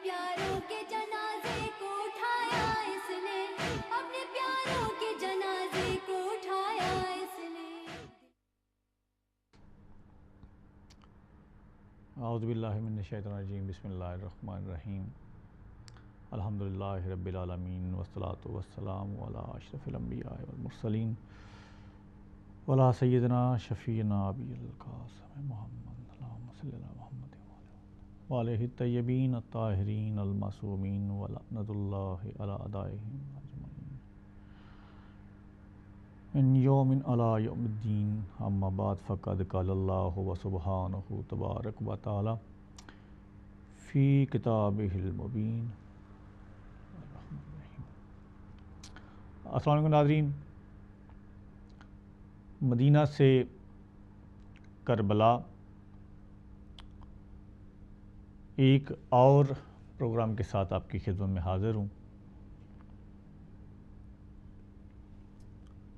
پیاروں کے جنازے کو اٹھایا اس نے، اپنے پیاروں کے جنازے کو اٹھایا اس نے۔ اعوذ باللہ من الشیطان الرجیم، بسم اللہ الرحمن الرحیم، الحمدللہ رب العالمین، والصلاة والسلام علی اشرف الانبیاء والمرسلین، وعلی سیدنا شفیعنا ابی القاسم محمد، اللہم صلی علی محمد وآلہ الطیبین الطاہرین المعصومین، ولعنۃ اللہ علی اعدائہم اجمعین من یوم علی یوم الدین، اما بعد فقد قال اللہ وسبحانہ تبارک و تعالی فی کتابہ المبین۔ السلام علیکم ناظرین، مدینہ سے کربلا ایک اور پروگرام کے ساتھ آپ کی خدمت میں حاضر ہوں۔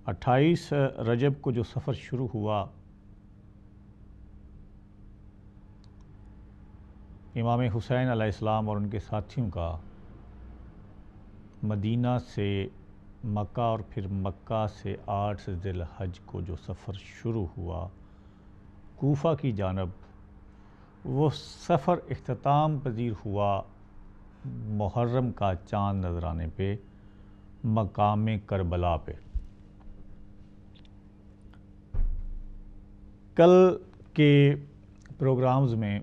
28 رجب کو جو سفر شروع ہوا، امام حسین علیہ السلام اور ان کے ساتھیوں کا مدینہ سے مکہ اور پھر مکہ سے 8 ذی الحج کو جو سفر شروع ہوا کوفہ کی جانب، وہ سفر اختتام پذیر ہوا محرم کا چاند نظر آنے پہ مقام کربلا پہ۔ کل کے پروگرامز میں،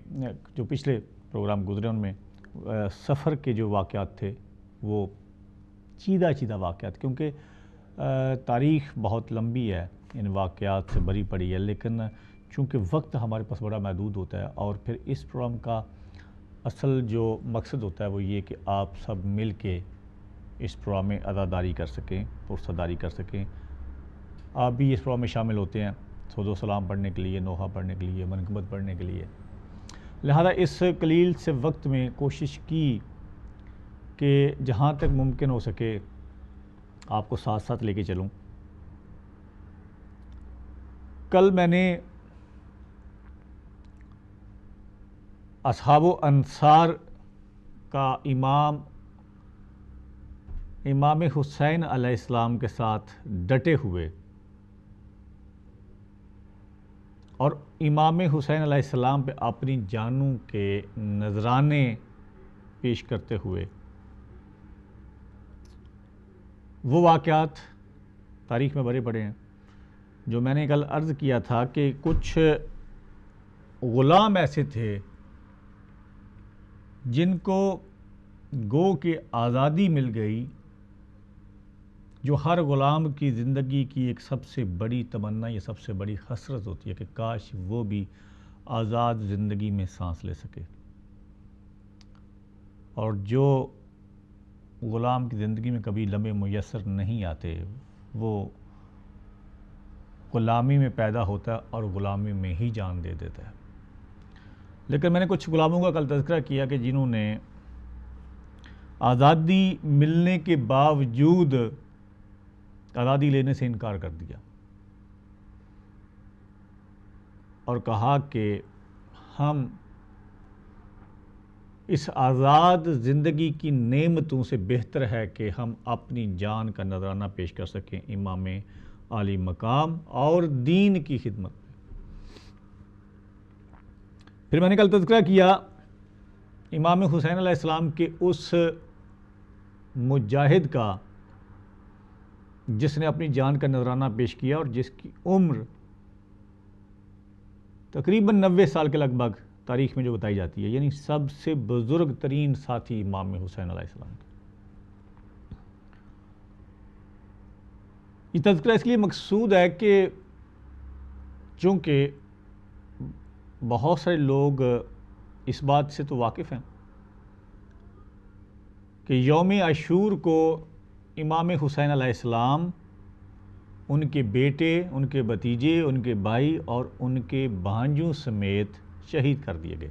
جو پچھلے پروگرام گزرے ان میں سفر کے جو واقعات تھے وہ چیدہ واقعات، کیونکہ تاریخ بہت لمبی ہے، ان واقعات سے بری پڑی ہے، لیکن چونکہ وقت ہمارے پاس بڑا محدود ہوتا ہے، اور پھر اس پروگرام کا اصل جو مقصد ہوتا ہے وہ یہ کہ آپ سب مل کے اس پروگرام میں عزاداری کر سکیں، پرصداری کر سکیں۔ آپ بھی اس پروگرام میں شامل ہوتے ہیں سود و سلام پڑھنے کے لیے، نوحہ پڑھنے کے لیے، منقبت پڑھنے کے لیے، لہذا اس قلیل سے وقت میں کوشش کی کہ جہاں تک ممکن ہو سکے آپ کو ساتھ ساتھ لے کے چلوں۔ کل میں نے اصحاب و انصار کا امام حسین علیہ السلام کے ساتھ ڈٹے ہوئے اور امام حسین علیہ السلام پہ اپنی جانوں کے نذرانے پیش کرتے ہوئے وہ واقعات تاریخ میں بھرے پڑے ہیں، جو میں نے کل عرض کیا تھا کہ کچھ غلام ایسے تھے جن کو گو کہ آزادی مل گئی، جو ہر غلام کی زندگی کی ایک سب سے بڑی تمنا یا سب سے بڑی حسرت ہوتی ہے کہ کاش وہ بھی آزاد زندگی میں سانس لے سکے، اور جو غلام کی زندگی میں کبھی لمحے میسر نہیں آتے وہ غلامی میں پیدا ہوتا ہے اور غلامی میں ہی جان دے دیتا ہے۔ لیکن میں نے کچھ غلاموں کا کل تذکرہ کیا کہ جنہوں نے آزادی ملنے کے باوجود آزادی لینے سے انکار کر دیا اور کہا کہ ہم اس آزاد زندگی کی نعمتوں سے بہتر ہے کہ ہم اپنی جان کا نذرانہ پیش کر سکیں امام عالی مقام اور دین کی خدمت میں۔ پھر میں نے کل تذکرہ کیا امام حسین علیہ السلام کے اس مجاہد کا جس نے اپنی جان کا نذرانہ پیش کیا اور جس کی عمر تقریباً 90 سال کے لگ بھگ تاریخ میں جو بتائی جاتی ہے، یعنی سب سے بزرگ ترین ساتھی امام حسین علیہ السلام کے۔ یہ تذکرہ اس لیے مقصود ہے کہ چونکہ بہت سارے لوگ اس بات سے تو واقف ہیں کہ یوم عاشور کو امام حسین علیہ السلام، ان کے بیٹے، ان کے بھتیجے، ان کے بھائی اور ان کے بھانجوں سمیت شہید کر دیے گئے،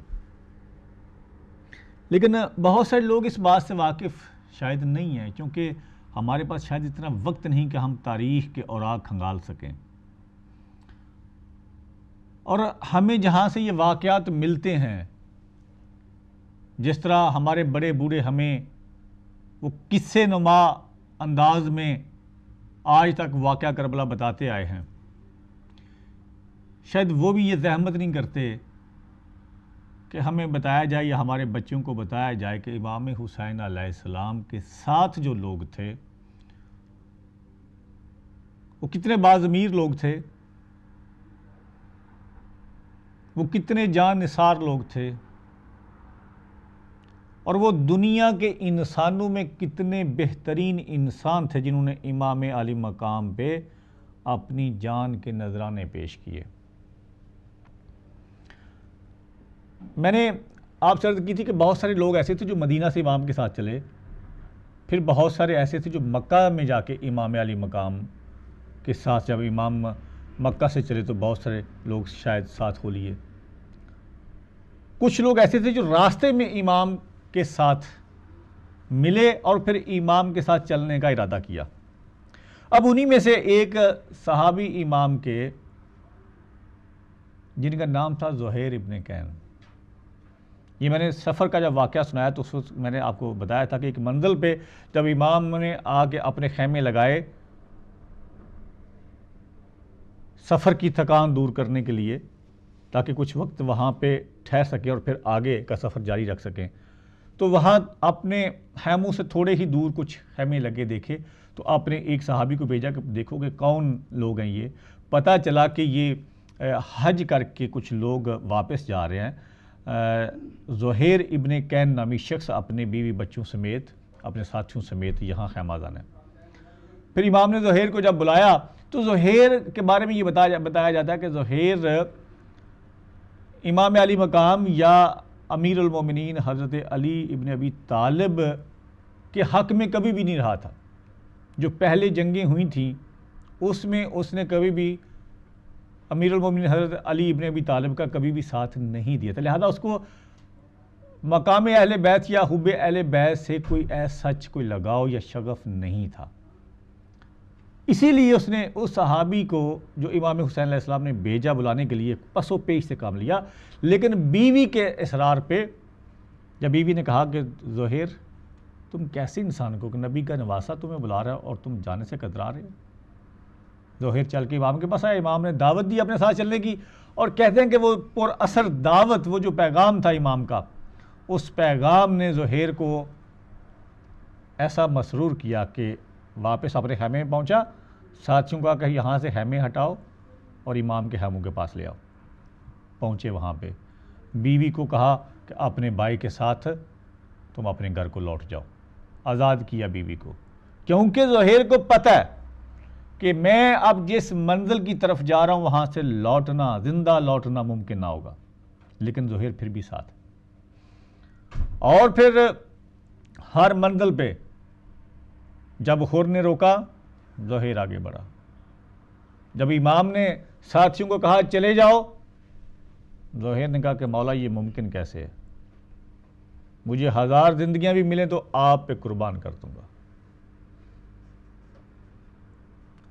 لیکن بہت سارے لوگ اس بات سے واقف شاید نہیں ہیں، کیونکہ ہمارے پاس شاید اتنا وقت نہیں کہ ہم تاریخ کے اوراق کھنگال سکیں، اور ہمیں جہاں سے یہ واقعات ملتے ہیں جس طرح ہمارے بڑے بوڑھے ہمیں وہ قصے نما انداز میں آج تک واقعہ کربلا بتاتے آئے ہیں، شاید وہ بھی یہ زحمت نہیں کرتے کہ ہمیں بتایا جائے یا ہمارے بچوں کو بتایا جائے کہ امام حسین علیہ السلام کے ساتھ جو لوگ تھے وہ کتنے باضمیر لوگ تھے، وہ کتنے جان نثار لوگ تھے، اور وہ دنیا کے انسانوں میں کتنے بہترین انسان تھے جنہوں نے امام علی مقام پہ اپنی جان کے نذرانے پیش کیے۔ میں نے آپ سے عرض کی تھی کہ بہت سارے لوگ ایسے تھے جو مدینہ سے امام کے ساتھ چلے، پھر بہت سارے ایسے تھے جو مکہ میں جا کے امام علی مقام کے ساتھ، جب امام مکہ سے چلے تو بہت سارے لوگ شاید ساتھ ہو لیے۔ کچھ لوگ ایسے تھے جو راستے میں امام کے ساتھ ملے اور پھر امام کے ساتھ چلنے کا ارادہ کیا۔ اب انہی میں سے ایک صحابی امام کے جن کا نام تھا زہیر ابن کین، یہ میں نے سفر کا جب واقعہ سنایا تو اس وقت میں نے آپ کو بتایا تھا کہ ایک منزل پہ جب امام نے آ کے اپنے خیمے لگائے سفر کی تھکان دور کرنے کے لیے تاکہ کچھ وقت وہاں پہ ٹھہر سکیں اور پھر آگے کا سفر جاری رکھ سکیں، تو وہاں اپنے خیموں سے تھوڑے ہی دور کچھ خیمے لگے دیکھے تو آپ نے ایک صحابی کو بھیجا کہ دیکھو کہ کون لوگ ہیں یہ۔ پتہ چلا کہ یہ حج کر کے کچھ لوگ واپس جا رہے ہیں۔ زہیر ابن کین نامی شخص اپنے بیوی بچوں سمیت اپنے ساتھیوں سمیت یہاں خیمہ زن ہے۔ پھر امام نے زہیر کو جب بلایا تو زہیر کے بارے میں یہ بتایا جاتا ہے کہ زہیر امام علی مقام یا امیر المومنین حضرت علی ابن ابی طالب کے حق میں کبھی بھی نہیں رہا تھا۔ جو پہلے جنگیں ہوئی تھیں اس میں اس نے کبھی بھی امیر المومنین حضرت علی ابن ابی طالب کا کبھی بھی ساتھ نہیں دیا تھا، لہذا اس کو مقام اہل بیت یا حب اہل بیت سے کوئی سچ کوئی لگاؤ یا شغف نہیں تھا۔ اسی لیے اس نے اس صحابی کو جو امام حسین علیہ السلام نے بھیجا بلانے کے لیے پس و پیش سے کام لیا، لیکن بیوی کے اصرار پہ جب بیوی نے کہا کہ زہیر تم کیسے انسان کو کہ نبی کا نواسہ تمہیں بلا رہا ہے اور تم جانے سے کترا رہے ہو۔ زہیر چل کے امام کے پاس آیا، امام نے دعوت دی اپنے ساتھ چلنے کی، اور کہتے ہیں کہ وہ پر اثر دعوت، وہ جو پیغام تھا امام کا، اس پیغام نے زہیر کو ایسا مسرور کیا کہ واپس اپنے خیمے میں پہنچا، ساتھیوں کا کہ یہاں سے خیمے ہٹاؤ اور امام کے خیموں کے پاس لے آؤ۔ پہنچے وہاں پہ، بیوی کو کہا کہ اپنے بھائی کے ساتھ تم اپنے گھر کو لوٹ جاؤ، آزاد کیا بیوی کو، کیونکہ زہیر کو پتہ ہے کہ میں اب جس منزل کی طرف جا رہا ہوں وہاں سے لوٹنا، زندہ لوٹنا ممکن نہ ہوگا، لیکن زہیر پھر بھی ساتھ۔ اور پھر ہر منزل پہ جب خور نے روکا زہیر آگے بڑھا، جب امام نے ساتھیوں کو کہا چلے جاؤ، زہیر نے کہا کہ مولا یہ ممکن کیسے ہے، مجھے 1000 زندگیاں بھی ملیں تو آپ پہ قربان کر دوں گا۔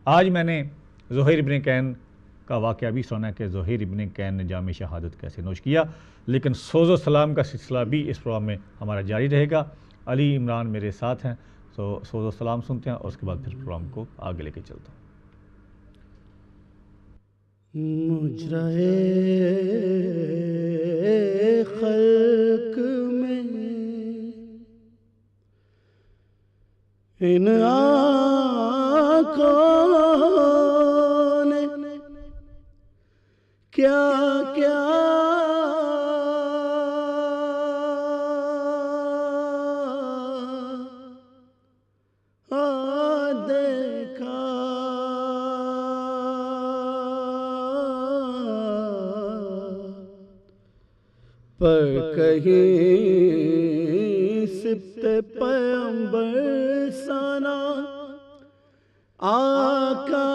آج میں نے زہیر ابن کین کا واقعہ بھی سنا کہ زہیر ابن کین نے جام شہادت کیسے نوش کیا، لیکن سوز و سلام کا سلسلہ بھی اس پروگرام میں ہمارا جاری رہے گا۔ علی عمران میرے ساتھ ہیں، تو سوز و سلام سنتے ہیں اور اس کے بعد پھر پروگرام کو آگے لے کے چلتا ہوں۔ مجرائے خلق میں ان آنکھوں نے کیا کیا دیکھا، پر کہیں سبت پیغمبر سنا آقا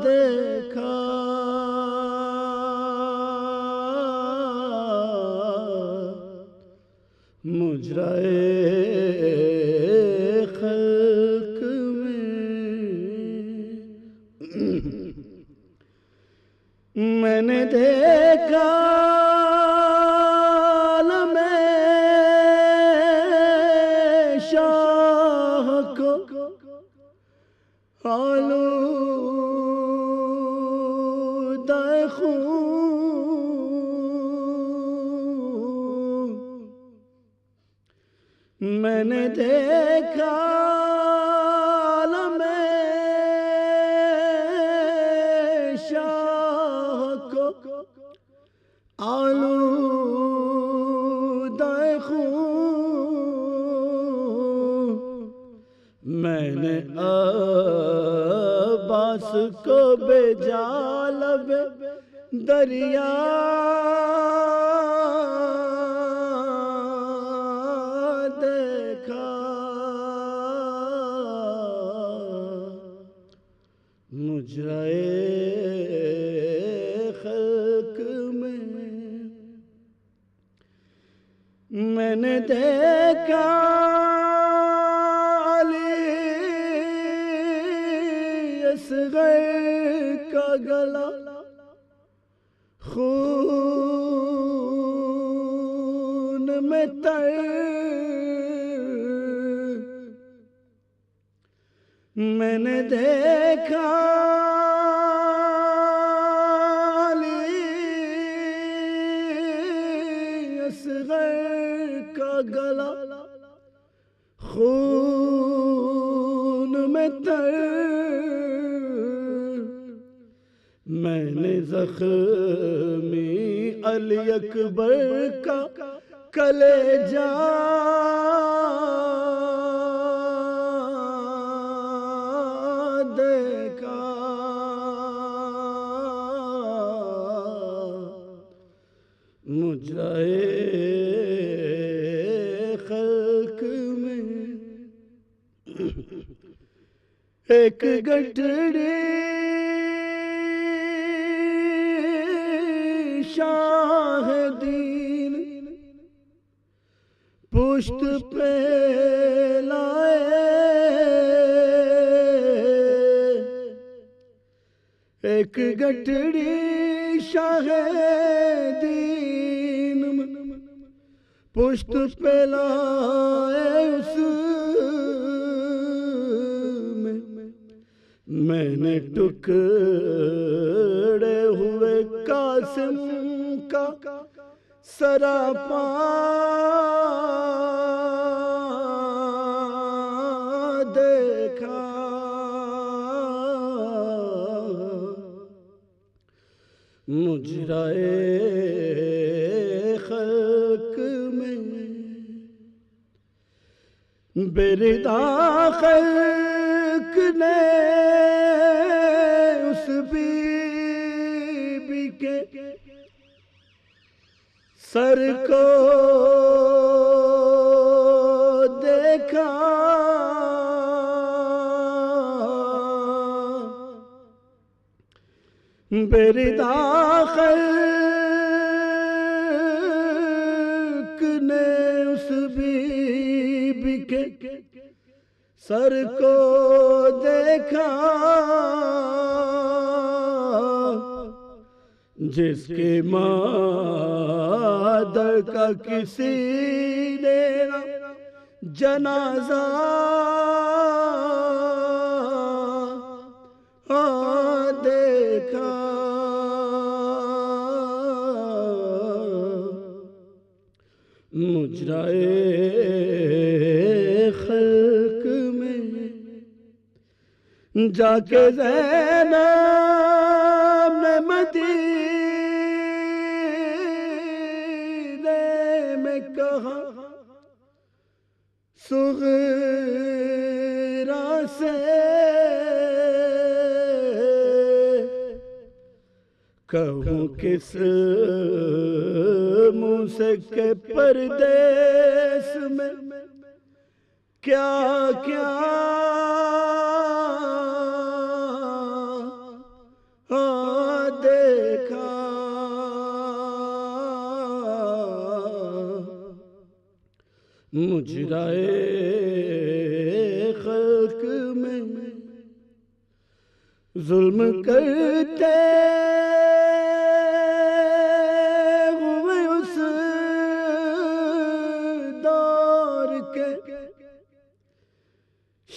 دیکھا، مجرائے خلق میں نے دیکھا عالم شاہ کو آلودہ خون، میں نے دیکھا عالم شاہ کو آلودہ خون، میں نے عباس کو بھیجا لب دریا دیکھا، مجرائے خلق میں نے دیکھا علی اصغر کا گلا خون میں تر، میں نے دیکھا علی اصغر کا گلا خون میں تر، میں نے زخمی علی اکبر کا کلیجہ دیکھا، مجرائے خلق میں ایک گٹھڑی شاہ دین پشت پہ لائے، ایک گٹھڑی شاہ دین پشت پہ لائے، اس میں نے ٹکڑے ہوئے قاسم کا سراپا دیکھا، مجرائے خلق میں بردا خلق نے اس بی بی کے سر کو دیکھا، بردا خلق نے اس بی بی کے سر کو دیکھا، جس کے مادر کا کسی نے نہ جنازہ دیکھا، مجرائے خلق میں جا کے زینب نے مدینے میں کہا، صغرا سے کہوں کس منہ سے کہ پردیس میں کیا کیا دیکھا، مجرائے خلق میں ظلم کرتے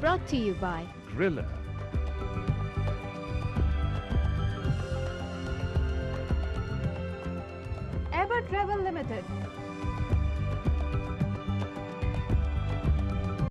Brought to you by Griller. Ever Travel Limited.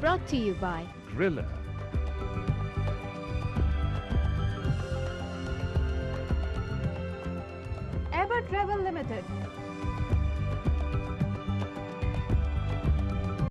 Brought to you by Griller. Ever Travel Limited.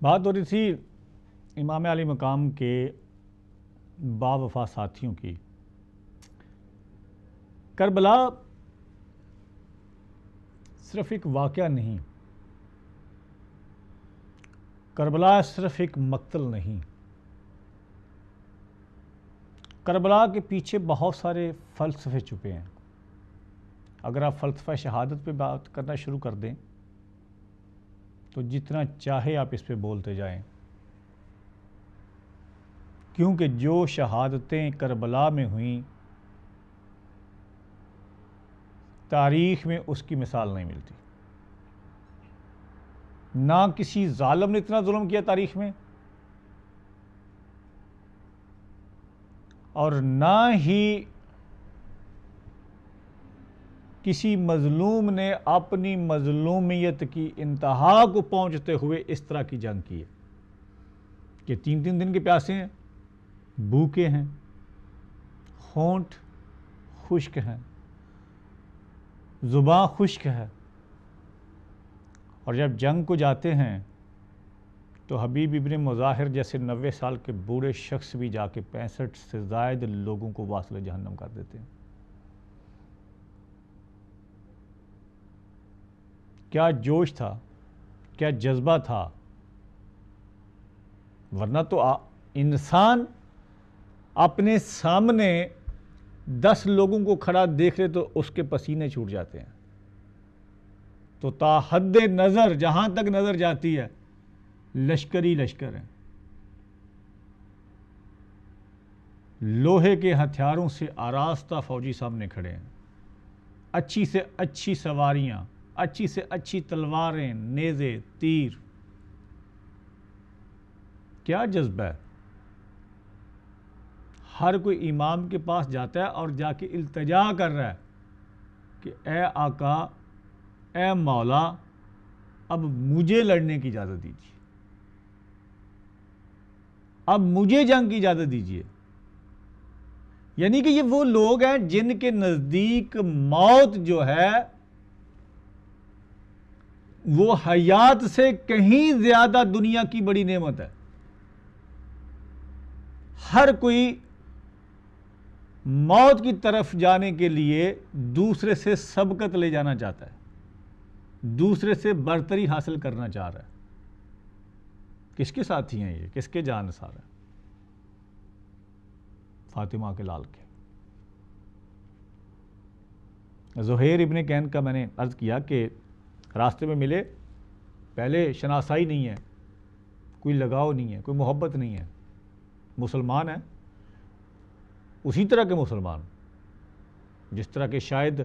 بات ہو رہی تھی امام علی مقام کے باوفا ساتھیوں کی. کربلا صرف ایک واقعہ نہیں، کربلا صرف ایک مقتل نہیں، کربلا کے پیچھے بہت سارے فلسفے چھپے ہیں. اگر آپ فلسفہ شہادت پہ بات کرنا شروع کر دیں تو جتنا چاہے آپ اس پہ بولتے جائیں، کیونکہ جو شہادتیں کربلا میں ہوئیں تاریخ میں اس کی مثال نہیں ملتی. نہ کسی ظالم نے اتنا ظلم کیا تاریخ میں، اور نہ ہی کسی مظلوم نے اپنی مظلومیت کی انتہا کو پہنچتے ہوئے اس طرح کی جنگ کی ہے کہ 3 دن کے پیاسے ہیں، بھوکے ہیں، ہونٹ خشک ہیں، زباں خشک ہے، اور جب جنگ کو جاتے ہیں تو حبیب ابن مظاہر جیسے 90 سال کے بوڑھے شخص بھی جا کے 65 سے زائد لوگوں کو واصل جہنم کر دیتے ہیں. کیا جوش تھا، کیا جذبہ تھا، ورنہ تو انسان اپنے سامنے 10 لوگوں کو کھڑا دیکھ لے تو اس کے پسینے چھوٹ جاتے ہیں. تو تا حد نظر جہاں تک نظر جاتی ہے لشکر ہی لشکر ہیں، لوہے کے ہتھیاروں سے آراستہ فوجی سامنے کھڑے ہیں، اچھی سے اچھی سواریاں، اچھی سے اچھی تلواریں، نیزے، تیر. کیا جذبہ ہے. ہر کوئی امام کے پاس جاتا ہے اور جا کے التجا کر رہا ہے کہ اے آقا، اے مولا، اب مجھے لڑنے کی اجازت دیجیے، اب مجھے جنگ کی اجازت دیجیے. یعنی کہ یہ وہ لوگ ہیں جن کے نزدیک موت جو ہے وہ حیات سے کہیں زیادہ دنیا کی بڑی نعمت ہے. ہر کوئی موت کی طرف جانے کے لیے دوسرے سے سبقت لے جانا چاہتا ہے، دوسرے سے برتری حاصل کرنا چاہ رہا ہے. کس کے ساتھی ہیں یہ، کس کے جانثار ہیں؟ فاطمہ کے لال کے. زہیر ابن کین کا میں نے عرض کیا کہ راستے میں ملے، پہلے شناسائی نہیں ہے، کوئی لگاؤ نہیں ہے، کوئی محبت نہیں ہے، مسلمان ہیں اسی طرح کے مسلمان جس طرح کے شاید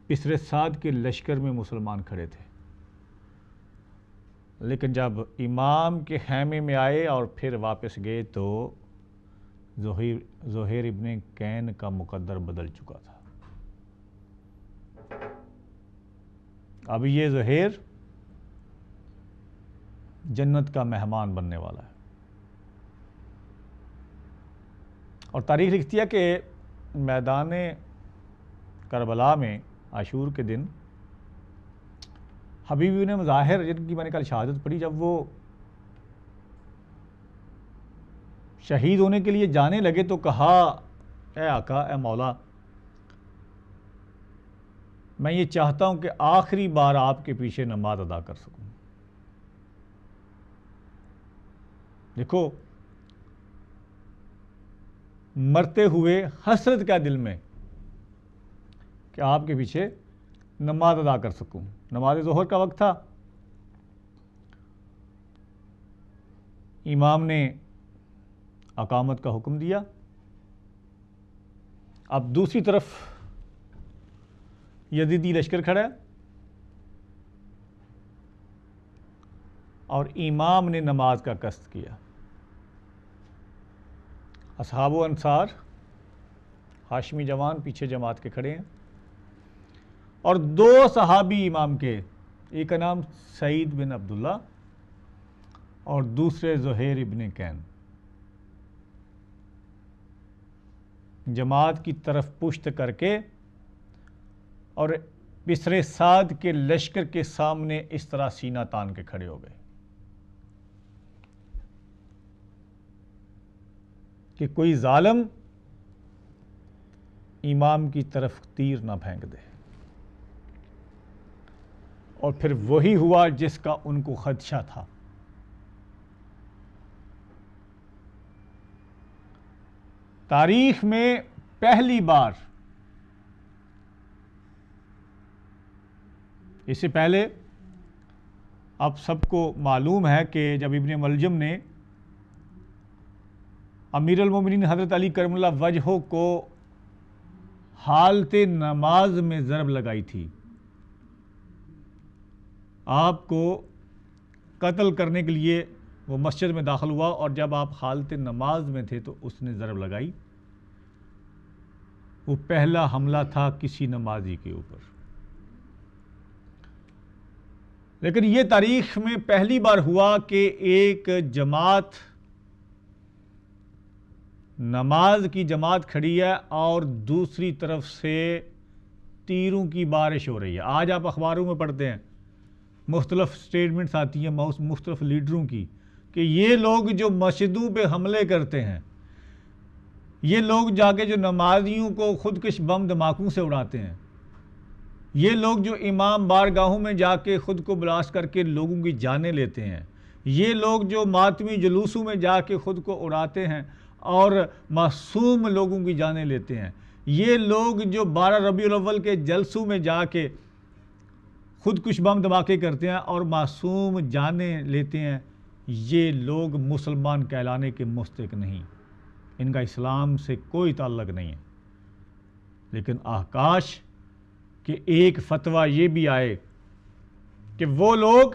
پسر سعد کے لشکر میں مسلمان کھڑے تھے. لیکن جب امام کے خیمے میں آئے اور پھر واپس گئے تو زہیر ابن کین کا مقدر بدل چکا تھا. اب یہ زہیر جنت کا مہمان بننے والا ہے. اور تاریخ لکھتی ہے کہ میدان کربلا میں عاشور کے دن حبیب ابن مظاہر، جن کی میں نے کل شہادت پڑھی، جب وہ شہید ہونے کے لیے جانے لگے تو کہا اے آقا، اے مولا، میں یہ چاہتا ہوں کہ آخری بار آپ کے پیچھے نماز ادا کر سکوں. دیکھو مرتے ہوئے حسرت کیا دل میں کہ آپ کے پیچھے نماز ادا کر سکوں. نماز ظہر کا وقت تھا، امام نے اقامت کا حکم دیا. اب دوسری طرف یزیدی لشکر کھڑا ہے اور امام نے نماز کا قصد کیا. اصحاب و انصار ہاشمی جوان پیچھے جماعت کے کھڑے ہیں اور 2 صحابی امام کے، ایک کا نام سعید بن عبداللہ اور دوسرے زہیر ابن کین، جماعت کی طرف پشت کر کے اور پسر سعد کے لشکر کے سامنے اس طرح سینہ تان کے کھڑے ہو گئے. کہ کوئی ظالم امام کی طرف تیر نہ پھینک دے، اور پھر وہی ہوا جس کا ان کو خدشہ تھا۔ تاریخ میں پہلی بار، اس سے پہلے اب سب کو معلوم ہے کہ جب ابن ملجم نے امیر المومنین حضرت علی کرم اللہ وجہہ کو حالت نماز میں ضرب لگائی تھی، آپ کو قتل کرنے کے لیے وہ مسجد میں داخل ہوا، اور جب آپ حالت نماز میں تھے تو اس نے ضرب لگائی۔ وہ پہلا حملہ تھا کسی نمازی کے اوپر۔ لیکن یہ تاریخ میں پہلی بار ہوا کہ ایک جماعت، نماز کی جماعت کھڑی ہے اور دوسری طرف سے تیروں کی بارش ہو رہی ہے۔ آج آپ اخباروں میں پڑھتے ہیں، مختلف سٹیٹمنٹس آتی ہیں مختلف لیڈروں کی کہ یہ لوگ جو مسجدوں پہ حملے کرتے ہیں، یہ لوگ جا کے جو نمازیوں کو خودکش بم دھماکوں سے اڑاتے ہیں، یہ لوگ جو امام بارگاہوں میں جا کے خود کو بلاسٹ کر کے لوگوں کی جانیں لیتے ہیں، یہ لوگ جو ماتمی جلوسوں میں جا کے خود کو اڑاتے ہیں اور معصوم لوگوں کی جانیں لیتے ہیں، یہ لوگ جو 12 ربیع الاول کے جلسوں میں جا کے خود کش بم دھماکے کرتے ہیں اور معصوم جانیں لیتے ہیں، یہ لوگ مسلمان کہلانے کے مستحق نہیں، ان کا اسلام سے کوئی تعلق نہیں ہے۔ لیکن آکاش کہ ایک فتویٰ یہ بھی آئے کہ وہ لوگ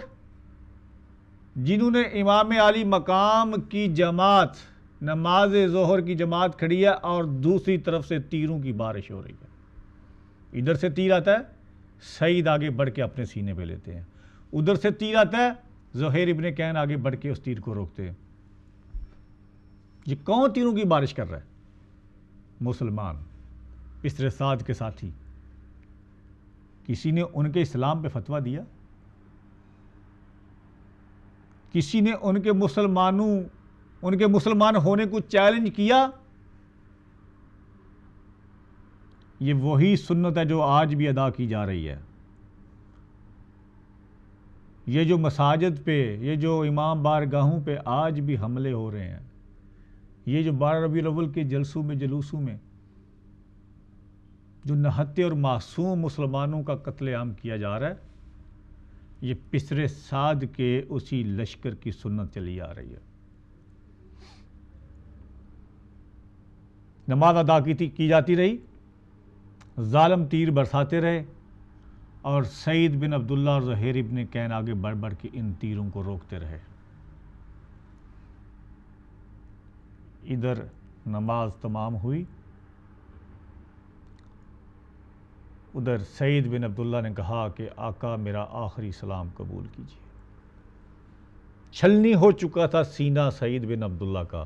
جنہوں نے امام علی مقام کی جماعت، نماز ظہر کی جماعت کھڑی ہے اور دوسری طرف سے تیروں کی بارش ہو رہی ہے، ادھر سے تیر آتا ہے، سعید آگے بڑھ کے اپنے سینے پہ لیتے ہیں، ادھر سے تیر آتا ہے، زہیر ابن کین آگے بڑھ کے اس تیر کو روکتے ہیں۔ یہ کون تیروں کی بارش کر رہا ہے؟ مسلمان، بسر سعد کے ساتھی۔ کسی نے ان کے اسلام پہ فتویٰ دیا؟ کسی نے ان کے مسلمان ہونے کو چیلنج کیا؟ یہ وہی سنت ہے جو آج بھی ادا کی جا رہی ہے۔ یہ جو مساجد پہ، یہ جو امام بارگاہوں پہ آج بھی حملے ہو رہے ہیں، یہ جو 12 ربیع الاول کے جلسوں میں جلوسوں میں جو نہتے اور معصوم مسلمانوں کا قتل عام کیا جا رہا ہے، یہ بسر سعد کے اسی لشکر کی سنت چلی آ رہی ہے۔ نماز ادا کی جاتی رہی، ظالم تیر برساتے رہے، اور سعید بن عبداللہ اور زہیر ابن کین آگے بڑھ بڑھ کے ان تیروں کو روکتے رہے۔ ادھر نماز تمام ہوئی، ادھر سعید بن عبداللہ نے کہا کہ آقا میرا آخری سلام قبول کیجیے۔ چھلنی ہو چکا تھا سینہ سعید بن عبداللہ کا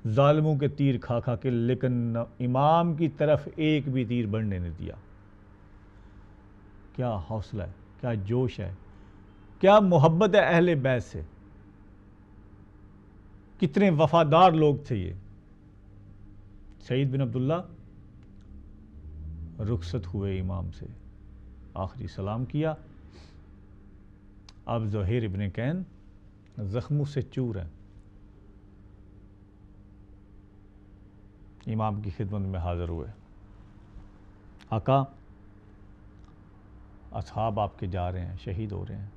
ظالموں کے تیر کھا کھا کے، لیکن امام کی طرف ایک بھی تیر بڑھنے نہیں دیا۔ کیا حوصلہ ہے، کیا جوش ہے، کیا محبت ہے اہل بیت سے، کتنے وفادار لوگ تھے یہ۔ سعید بن عبداللہ رخصت ہوئے امام سے، آخری سلام کیا۔ اب زہیر ابن کین زخموں سے چور ہیں، امام کی خدمت میں حاضر ہوئے۔ آقا اصحاب آپ کے جا رہے ہیں، شہید ہو رہے ہیں،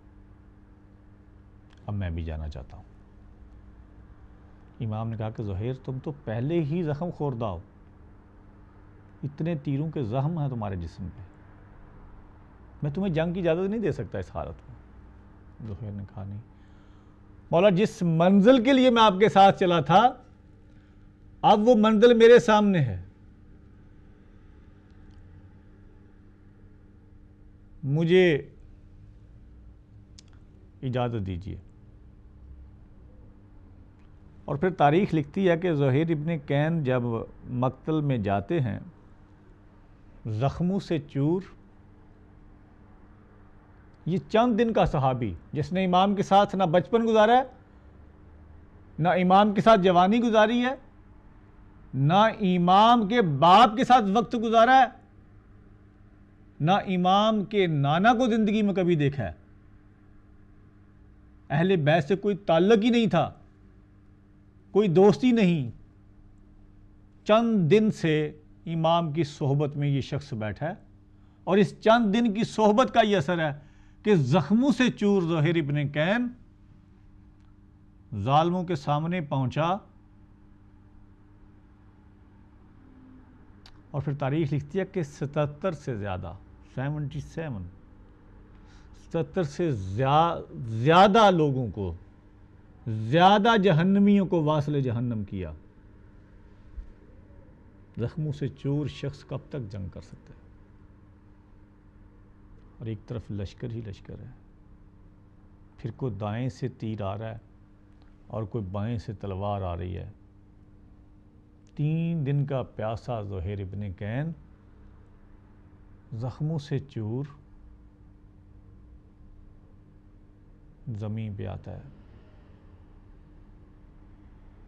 اب میں بھی جانا چاہتا ہوں۔ امام نے کہا کہ زہیر تم تو پہلے ہی زخم خوردہ ہو، اتنے تیروں کے زخم ہیں تمہارے جسم پہ، میں تمہیں جنگ کی اجازت نہیں دے سکتا اس حالت میں۔ زہیر نے کہا نہیں مولا، جس منزل کے لیے میں آپ کے ساتھ چلا تھا اب وہ منزل میرے سامنے ہے، مجھے اجازت دیجیے۔ اور پھر تاریخ لکھتی ہے کہ زہیر ابن کین جب مقتل میں جاتے ہیں زخموں سے چور، یہ چند دن کا صحابی جس نے امام کے ساتھ نہ بچپن گزارا ہے، نہ امام کے ساتھ جوانی گزاری ہے، نہ امام کے باپ کے ساتھ وقت گزارا ہے، نہ امام کے نانا کو زندگی میں کبھی دیکھا ہے۔ اہل بیت سے کوئی تعلق ہی نہیں تھا، کوئی دوستی نہیں۔ چند دن سے امام کی صحبت میں یہ شخص بیٹھا ہے، اور اس چند دن کی صحبت کا یہ اثر ہے کہ زخموں سے چور زہیر ابن کین ظالموں کے سامنے پہنچا، اور پھر تاریخ لکھتی ہے کہ 77 سے زیادہ 77 سے زیادہ لوگوں کو، زیادہ جہنمیوں کو واصل جہنم کیا۔ زخموں سے چور شخص کب تک جنگ کر سکتا ہے؟ اور ایک طرف لشکر ہی لشکر ہے، پھر کوئی دائیں سے تیر آ رہا ہے اور کوئی بائیں سے تلوار آ رہی ہے۔ 3 دن کا پیاسا زہیر ابن کین زخموں سے چور زمین پہ آتا ہے،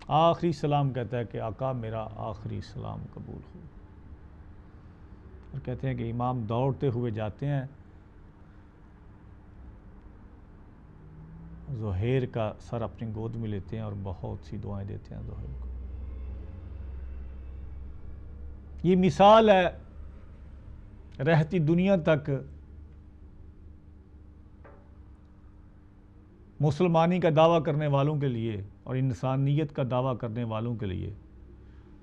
آخری سلام کہتا ہے کہ آقا میرا آخری سلام قبول ہو، اور کہتے ہیں کہ امام دوڑتے ہوئے جاتے ہیں، زہیر کا سر اپنی گود میں لیتے ہیں اور بہت سی دعائیں دیتے ہیں زہیر کو۔ یہ مثال ہے رہتی دنیا تک مسلمانی کا دعویٰ کرنے والوں کے لیے اور انسانیت کا دعویٰ کرنے والوں کے لیے،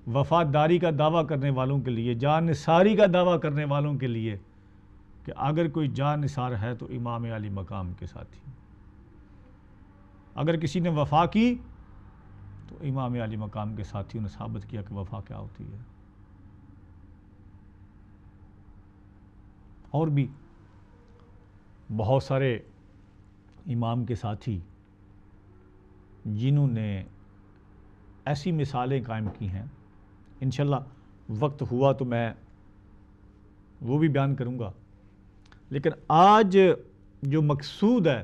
وفاداری کا دعویٰ کرنے والوں کے لیے، جان نثاری کا دعویٰ کرنے والوں کے لیے، کہ اگر کوئی جان نثار ہے تو امام علی مقام کے ساتھی، اگر کسی نے وفا کی تو امام علی مقام کے ساتھیوں نے ثابت کیا کہ وفا کیا ہوتی ہے۔ اور بھی بہت سارے امام کے ساتھی جنہوں نے ایسی مثالیں قائم کی ہیں، انشاءاللہ وقت ہوا تو میں وہ بھی بیان کروں گا، لیکن آج جو مقصود ہے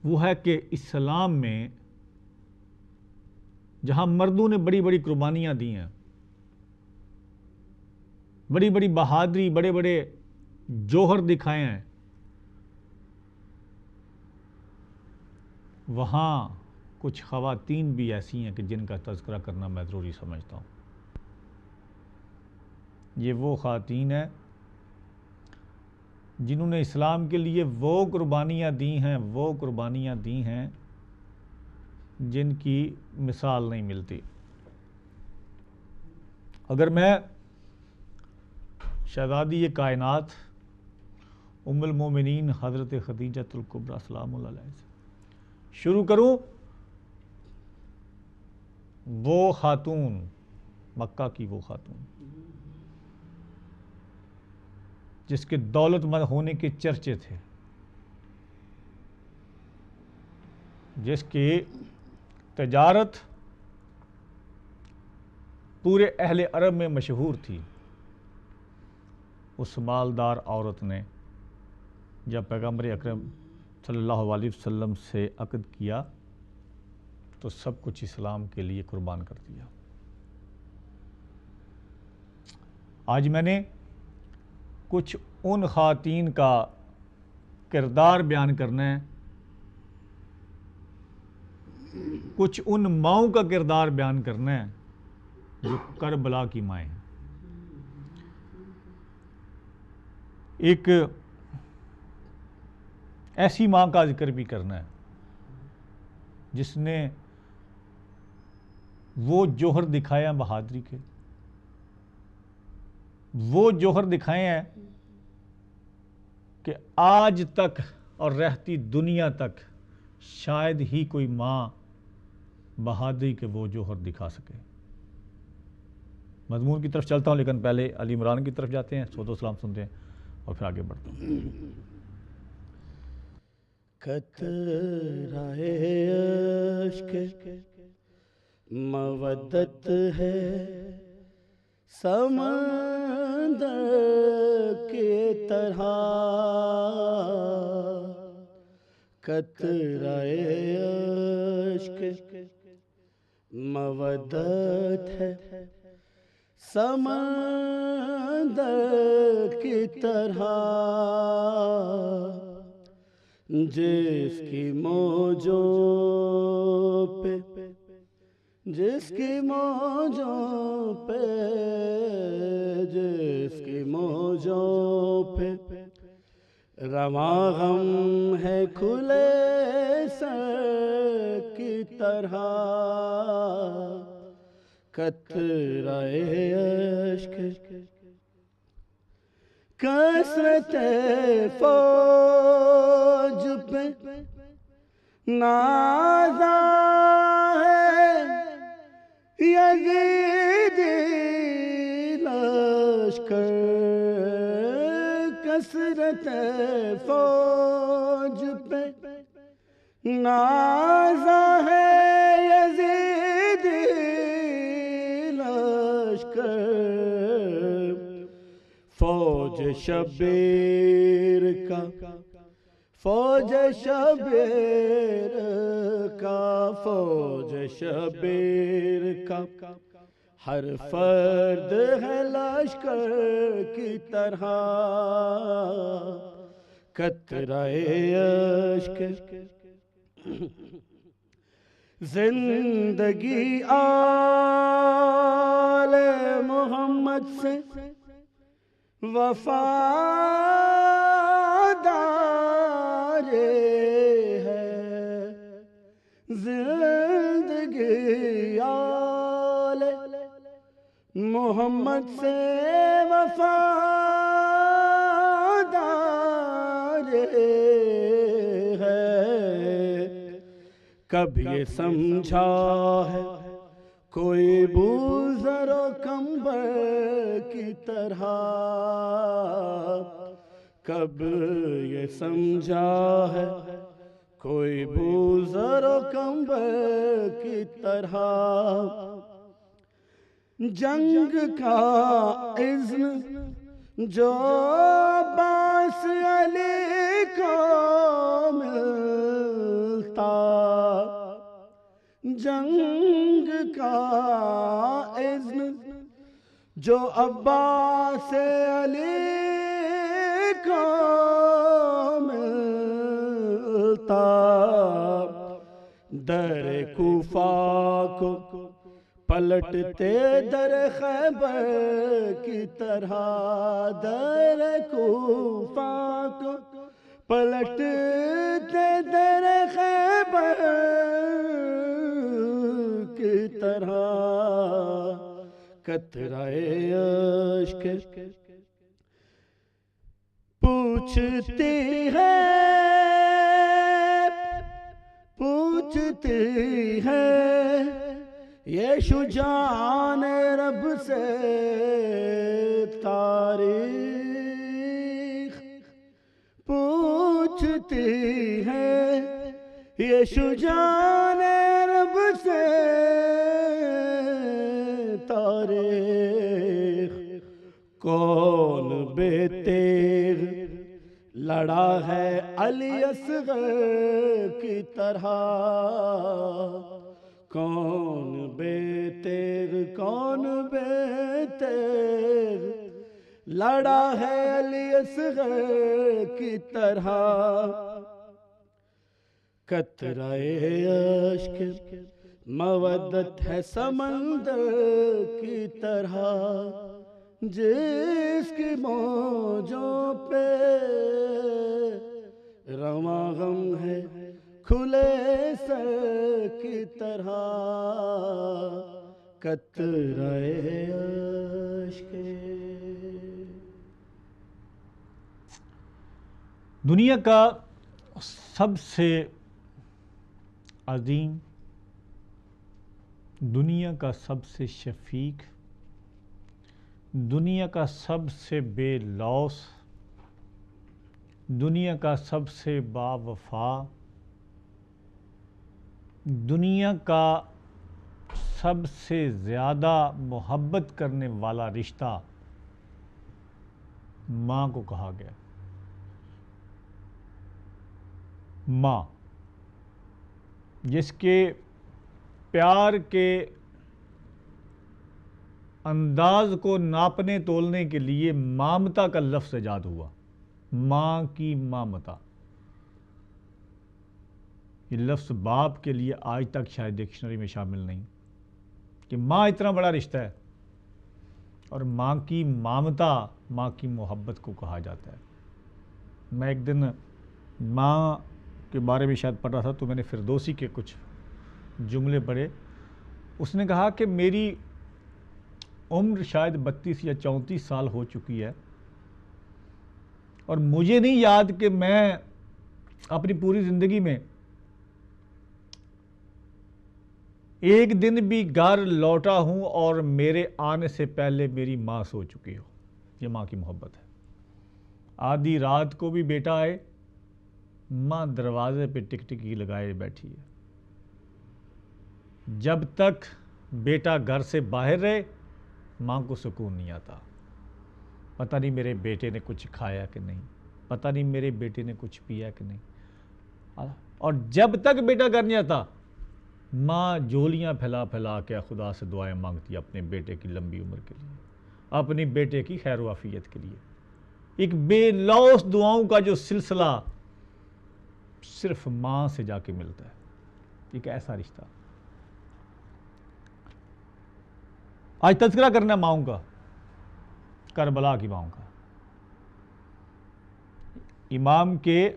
وہ ہے کہ اسلام میں جہاں مردوں نے بڑی بڑی قربانیاں دی ہیں، بڑی بڑی بہادری، بڑے بڑے جوہر دکھائے ہیں، وہاں کچھ خواتین بھی ایسی ہیں کہ جن کا تذکرہ کرنا میں ضروری سمجھتا ہوں۔ یہ وہ خواتین ہیں جنہوں نے اسلام کے لیے وہ قربانیاں دی ہیں جن کی مثال نہیں ملتی۔ اگر میں شہزادی کائنات ام المومنین حضرت خدیجہ الکبریٰ سلام اللہ علیہ سے شروع کروں، وہ خاتون، مکہ کی وہ خاتون جس کے دولت مند ہونے کے چرچے تھے، جس کی تجارت پورے اہل عرب میں مشہور تھی، اس مالدار عورت نے جب پیغمبر اکرم صلی اللہ علیہ وسلم سے عقد کیا تو سب کچھ اسلام کے لیے قربان کر دیا۔ آج میں نے کچھ ان خواتین کا کردار بیان کرنا ہے، کچھ ان ماؤں کا کردار بیان کرنا ہے جو کربلا کی مائیں ہیں۔ ایک ایسی ماں کا ذکر بھی کرنا ہے جس نے وہ جوہر دکھایا بہادری کے، وہ جوہر دکھائے ہیں کہ آج تک اور رہتی دنیا تک شاید ہی کوئی ماں بہادری کے وہ جوہر دکھا سکے۔ مضمون کی طرف چلتا ہوں، لیکن پہلے علی عمران کی طرف جاتے ہیں، صوت و سلام سنتے ہیں اور پھر آگے بڑھتا ہوں۔ قطرہ اشک مودت ہے سمندر کی طرح، قطرہ اشک مودت ہے سمندر کی طرح، جس کی موجوں پہ جس کی موجوں پہ جس کی موجوں پہ رواں غم ہے کھلے سر کی طرح، قطرہ اشک کثرت فوج پہ نازا ہے یزیدی لشکر، کثرت فوج پہ نازا ہے یزیدی لشکر، فوج شبیر کا فوج شبیر کا فوج شبیر کا ہر فرد ہے لشکر کی طرح، قطرہ اشک زندگی آل محمد سے وفادار ہے، زندگی آل محمد سے وفادار ہے، کب یہ سمجھا ہے کوئی بوزر و کمبر کی طرح، کب یہ سمجھا ہے کوئی بوزر و کمبر کی طرح، جنگ کا اذن جو عباس علی کو ملتا، جنگ کا اذن جو عباس علی کو ملتا، در کوفہ کو پلٹتے در خیبر کی طرح، در کوفہ کو پلٹتے در خیبر کی طرح، قطرہ اشک پوچھتی ہے یہ شجاعان رب سے تاریخ، پوچھتی ہے یہ شجاعان رب سے تاریخ، کون بے تیغ لڑا ہے علی اصغر کی طرح، کون بے تیغ لڑا ہے علی اصغر کی طرح، قطرہ اشک مودت ہے سمندر کی طرح، جس کی موجوں پہ رواں غم ہے کھلے سر کی طرح، قطرہ اشک۔ دنیا کا سب سے عظیم، دنیا کا سب سے شفیق، دنیا کا سب سے بے لوث، دنیا کا سب سے باوفا، دنیا کا سب سے زیادہ محبت کرنے والا رشتہ ماں کو کہا گیا۔ ماں جس کے پیار کے انداز کو ناپنے تولنے کے لیے مامتا کا لفظ ایجاد ہوا. ماں کی مامتا، یہ لفظ باپ کے لیے آج تک شاید ڈکشنری میں شامل نہیں کہ ماں اتنا بڑا رشتہ ہے، اور ماں کی مامتا، ماں کی محبت کو کہا جاتا ہے. میں ایک دن ماں کے بارے میں شاید پڑھ رہا تھا تو میں نے فردوسی کے کچھ جملے پڑھے. اس نے کہا کہ میری عمر شاید 32 یا 34 سال ہو چکی ہے، اور مجھے نہیں یاد کہ میں اپنی پوری زندگی میں ایک دن بھی گھر لوٹا ہوں اور میرے آنے سے پہلے میری ماں سو چکی ہو. یہ ماں کی محبت ہے. آدھی رات کو بھی بیٹا آئے، ماں دروازے پہ ٹک ٹکی لگائے بیٹھی ہے. جب تک بیٹا گھر سے باہر رہے ماں کو سکون نہیں آتا. پتہ نہیں میرے بیٹے نے کچھ کھایا کہ نہیں، پتہ نہیں میرے بیٹے نے کچھ پیا کہ نہیں. اور جب تک بیٹا گھر نہیں آتا ماں جھولیاں پھیلا پھیلا کے خدا سے دعائیں مانگتی اپنے بیٹے کی لمبی عمر کے لیے، اپنی بیٹے کی خیر و عافیت کے لیے. ایک بے لوث دعاؤں کا جو سلسلہ صرف ماں سے جا کے ملتا ہے. ایک ایسا رشتہ. آج تذکرہ کرنا ماؤں کا، کربلا کی ماؤں کا. امام کے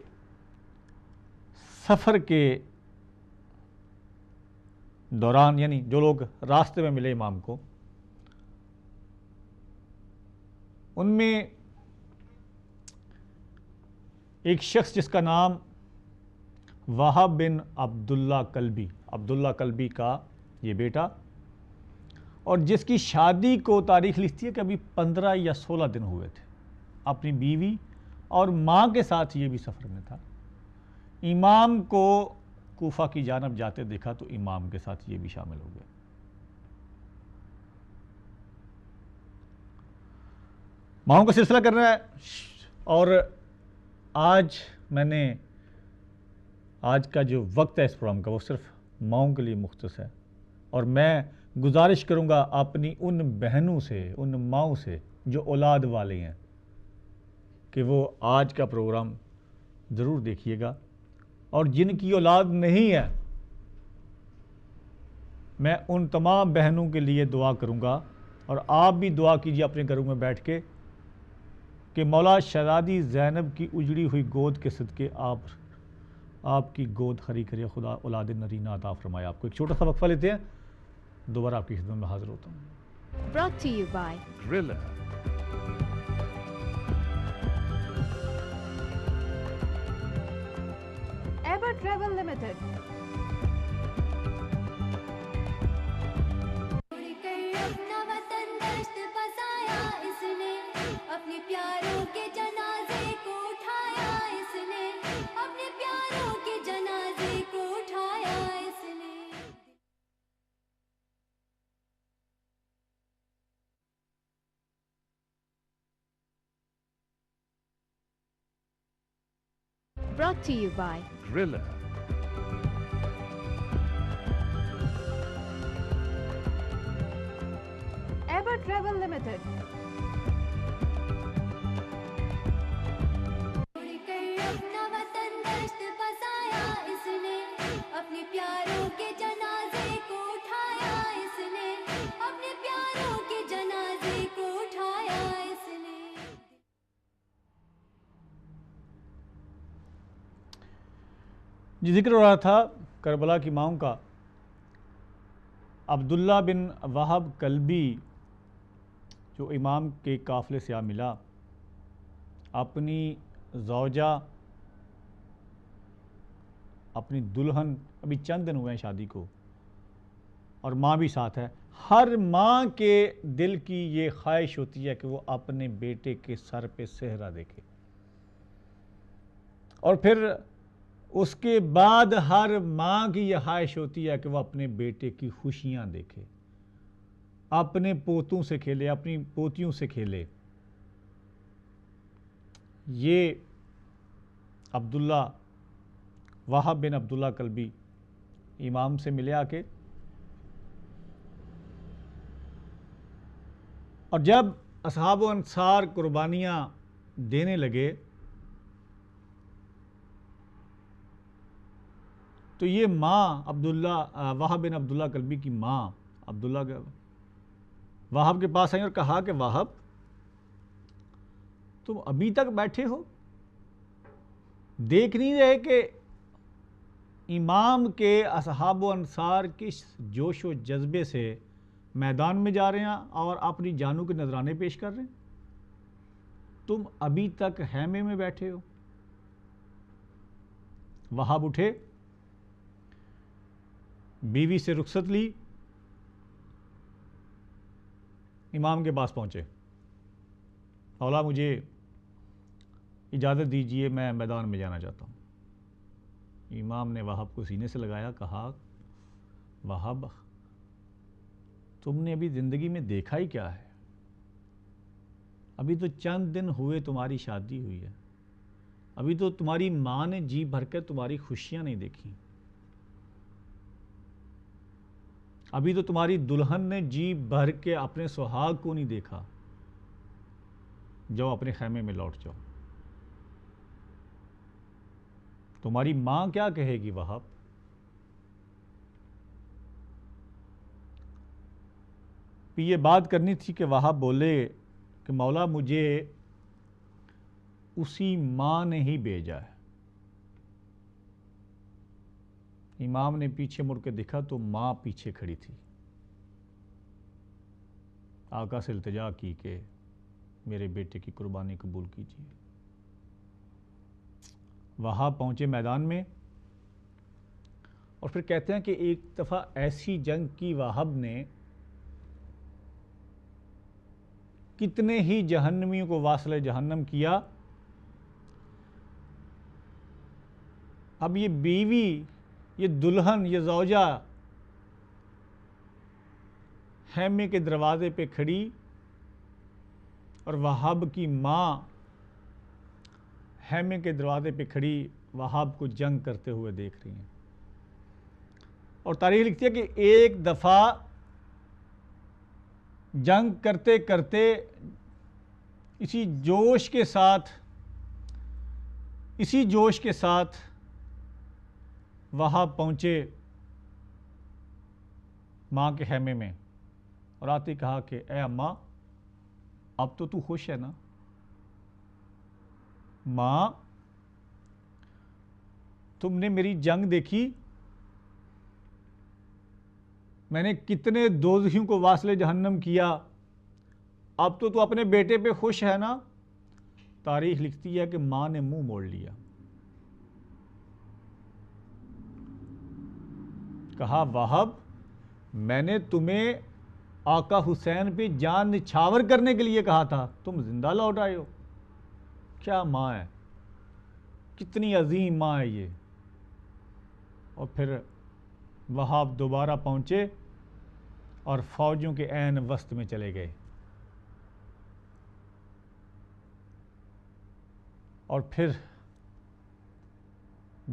سفر کے دوران، یعنی جو لوگ راستے میں ملے امام کو، ان میں ایک شخص جس کا نام وہب بن عبداللہ کلبی، عبداللہ کلبی کا یہ بیٹا، اور جس کی شادی کو تاریخ لکھتی ہے کہ ابھی 15 یا 16 دن ہوئے تھے. اپنی بیوی اور ماں کے ساتھ یہ بھی سفر میں تھا. امام کو کوفہ کی جانب جاتے دیکھا تو امام کے ساتھ یہ بھی شامل ہو گیا. ماؤں کا سلسلہ کر رہا ہے. اور آج میں نے آج کا جو وقت ہے اس پروگرام کا وہ صرف ماؤں کے لیے مختص ہے، اور میں گزارش کروں گا اپنی ان بہنوں سے، ان ماؤں سے جو اولاد والے ہیں، کہ وہ آج کا پروگرام ضرور دیکھیے گا. اور جن کی اولاد نہیں ہے میں ان تمام بہنوں کے لیے دعا کروں گا، اور آپ بھی دعا کیجیے اپنے گھروں میں بیٹھ کے کہ مولا شہزادی زینب کی اجڑی ہوئی گود کے صدقے آپ کی گود خری کرے خدا، اولاد نرینہ عطا فرمائے آپ کو. ایک چھوٹا سا وقفہ لیتے ہیں، دوبارہ آپ کی خدمت میں حاضر ہوتا ہوں. Brought to you by Driller. Ever Travel Limited. اڑ کر اپنا وطن دشت بسایا اس نے، اپنے پیاروں کے جنازے کو اٹھایا اس نے، اپنے پیاروں کے جنازے کو اٹھایا اس نے. Brought to you by Driller. Ever Travel Limited. اڑ کر اپنا وطن دشت بسایا اس نے، اپنے پیاروں کے جنازے کو اٹھایا اس نے، اپنے پیاروں کے جنازے کو اٹھایا اس نے. جی ذکر ہو رہا تھا کربلا کی ماؤں کا. عبداللہ بن وہب کلبی جو امام کے قافلے سے آ ملا، اپنی زوجہ، اپنی دلہن، ابھی چند دن ہوئے ہیں شادی کو، اور ماں بھی ساتھ ہے. ہر ماں کے دل کی یہ خواہش ہوتی ہے کہ وہ اپنے بیٹے کے سر پہ صحرا دیکھے، اور پھر اس کے بعد ہر ماں کی یہ خواہش ہوتی ہے کہ وہ اپنے بیٹے کی خوشیاں دیکھے، اپنے پوتوں سے کھیلے، اپنی پوتیوں سے کھیلے. یہ عبداللہ وہب بن عبداللہ کلبی امام سے ملے آ کے، اور جب اصحاب و انصار قربانیاں دینے لگے تو یہ ماں عبداللہ وہب بن عبداللہ کلبی کی ماں عبداللہ وہب کے پاس آئی اور کہا کہ وہب تم ابھی تک بیٹھے ہو، دیکھ نہیں رہے کہ امام کے اصحاب و انصار کس جوش و جذبے سے میدان میں جا رہے ہیں اور اپنی جانوں کے نذرانے پیش کر رہے ہیں، تم ابھی تک خیمے میں بیٹھے ہو؟ وہاب اٹھے، بیوی سے رخصت لی، امام کے پاس پہنچے، مولا مجھے اجازت دیجئے میں میدان میں جانا چاہتا ہوں۔ امام نے وہاب کو سینے سے لگایا، کہا وہاب تم نے ابھی زندگی میں دیکھا ہی کیا ہے؟ ابھی تو چند دن ہوئے تمہاری شادی ہوئی ہے، ابھی تو تمہاری ماں نے جی بھر کر تمہاری خوشیاں نہیں دیکھی، ابھی تو تمہاری دلہن نے جی بھر کے اپنے سہاگ کو نہیں دیکھا، جاؤ اپنے خیمے میں لوٹ جاؤ۔ تمہاری ماں کیا کہے گی وہاب؟ یہ بات کرنی تھی کہ وہاب بولے کہ مولا مجھے اسی ماں نے ہی بھیجا ہے۔ امام نے پیچھے مڑ کے دیکھا تو ماں پیچھے کھڑی تھی، آقا سے التجا کی کہ میرے بیٹے کی قربانی قبول کیجیے۔ وہاب پہنچے میدان میں، اور پھر کہتے ہیں کہ ایک دفعہ ایسی جنگ کی وہاب نے کتنے ہی جہنمیوں کو واصل جہنم کیا۔ اب یہ بیوی، یہ دلہن، یہ زوجہ خیمے کے دروازے پہ کھڑی، اور وہاب کی ماں خیمے کے دروازے پہ کھڑی وہاب کو جنگ کرتے ہوئے دیکھ رہی ہیں۔ اور تاریخ لکھتی ہے کہ ایک دفعہ جنگ کرتے کرتے اسی جوش کے ساتھ وہاب پہنچے ماں کے خیمے میں، اور آتے کہا کہ اے اماں اب تو خوش ہے نا؟ ماں تم نے میری جنگ دیکھی، میں نے کتنے دوزخیوں کو واصل جہنم کیا، اب تو اپنے بیٹے پہ خوش ہے نا؟ تاریخ لکھتی ہے کہ ماں نے منہ موڑ لیا، کہا وہاب میں نے تمہیں آقا حسین پہ جان نچھاور کرنے کے لیے کہا تھا، تم زندہ لوٹ آئے ہو۔ کیا ماں ہے، کتنی عظیم ماں ہے یہ۔ اور پھر وہاب دوبارہ پہنچے اور فوجوں کے عین وسط میں چلے گئے، اور پھر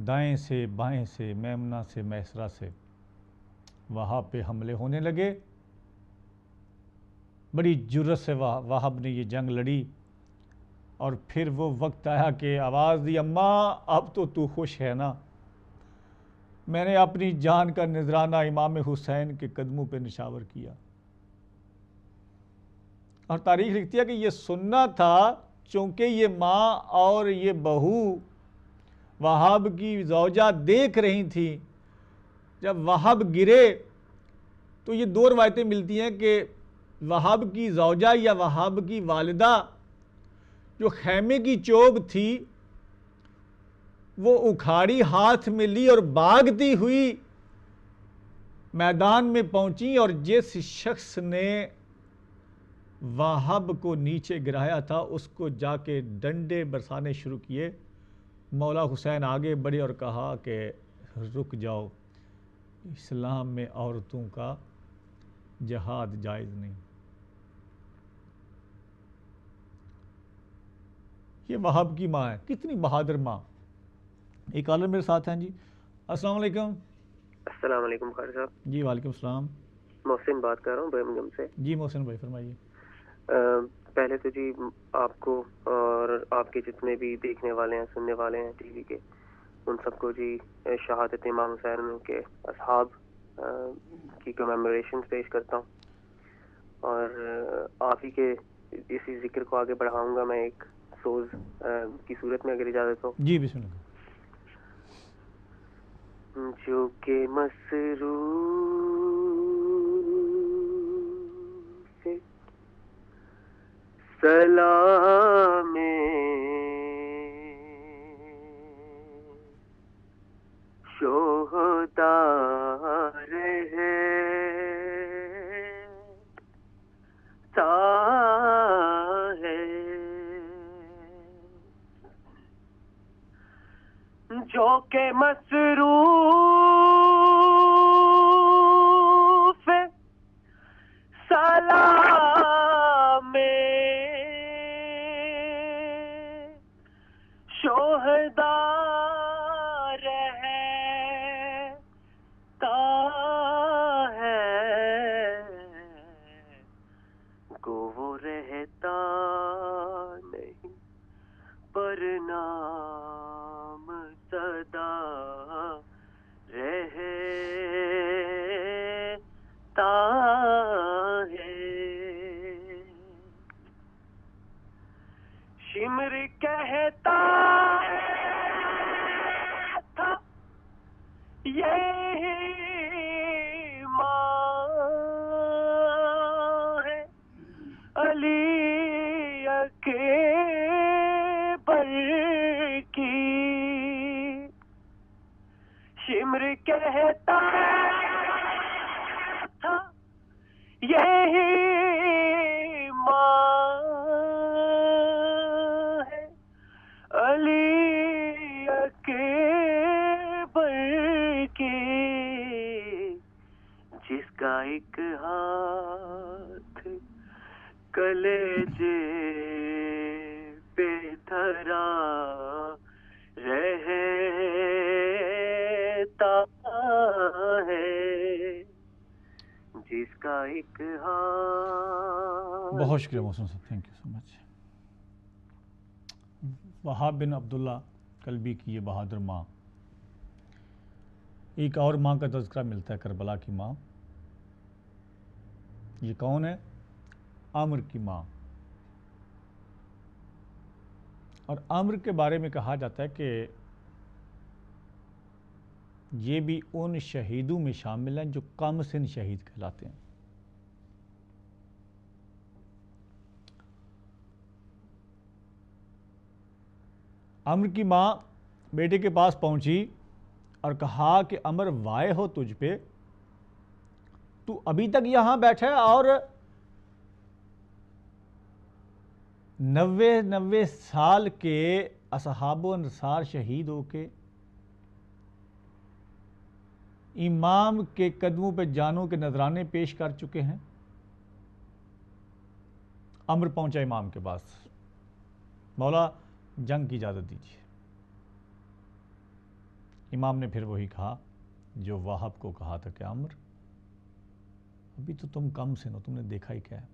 دائیں سے بائیں سے میمنہ سے میسرہ سے وہاب پہ حملے ہونے لگے۔ بڑی جرأت سے وہاب نے یہ جنگ لڑی، اور پھر وہ وقت آیا کہ آواز دی اماں اب تو خوش ہے نا؟ میں نے اپنی جان کا نذرانہ امام حسین کے قدموں پہ نشاور کیا۔ اور تاریخ لکھتی ہے کہ یہ سننا تھا، چونکہ یہ ماں اور یہ بہو وہاب کی زوجہ دیکھ رہی تھی۔ جب وہاب گرے تو یہ دو روایتیں ملتی ہیں کہ وہاب کی زوجہ یا وہاب کی والدہ جو خیمے کی چوب تھی وہ اکھاڑی ہاتھ میں لی اور بھاگتی ہوئی میدان میں پہنچی، اور جس شخص نے وہاب کو نیچے گرایا تھا اس کو جا کے ڈنڈے برسانے شروع کیے۔ مولا حسین آگے بڑھے اور کہا کہ رک جاؤ، اسلام میں عورتوں کا جہاد جائز نہیں۔ یہ وہاب کی ماں ہے، کتنی بہادر ماں۔ ایک عالم میرے ساتھ ہیں جی، السلام علیکم۔ السلام علیکم قاری صاحب۔ جی وعلیکم السلام۔ محسن بات کر رہا ہوں برمنگھم سے۔ جی محسن بھائی فرمائیے۔ پہلے تو جی آپ کو اور آپ کے جتنے بھی دیکھنے والے ہیں سننے والے ہیں ٹی وی کے ان سب کو جی شہادت امام حسین کے اصحاب کی کمیموریشن پیش کرتا ہوں، اور آپ ہی کے اسی ذکر کو آگے بڑھاؤں گا میں ایک سوز کی صورت میں، اگر اجازت ہو۔ جی بسم اللہ۔ جو کہ مسرور سے سلام شہدا رہے تا ہے، جو کہ مصروف سلام شہدا رہتا ہے، گو وہ رہتا نہیں پر نام صدا رہتا ہے۔ شمر کہتا تھا یہی ماں ہے علی اکبر کی، شمر کہتا تھا یہی ماں ہے علی اکبر کی، جس کا ایک ہاتھ کلیجے پہ دھرا رہتا ہے، جس کا ایک ہاتھ۔ بہت شکریہ محسن صاحب، تھینک یو سو مچ۔ وہاب بن عبداللہ کلبی کی یہ بہادر ماں، ایک اور ماں کا تذکرہ ملتا ہے، کربلا کی ماں۔ یہ کون ہے؟ عمر کی ماں۔ اور عمر کے بارے میں کہا جاتا ہے کہ یہ بھی ان شہیدوں میں شامل ہیں جو کم سن شہید کہلاتے ہیں۔ عمر کی ماں بیٹے کے پاس پہنچی اور کہا کہ عمر وائے ہو تجھ پہ، تو ابھی تک یہاں بیٹھا ہے اور 90 سال کے اصحاب و انصار شہید ہو کے امام کے قدموں پہ جانوں کے نذرانے پیش کر چکے ہیں۔ عمر پہنچا امام کے پاس، مولا جنگ کی اجازت دیجیے۔ امام نے پھر وہی کہا جو وہاب کو کہا تھا کہ عمر ابھی تو تم کم سن ہو، تم نے دیکھا ہی کیا ہے،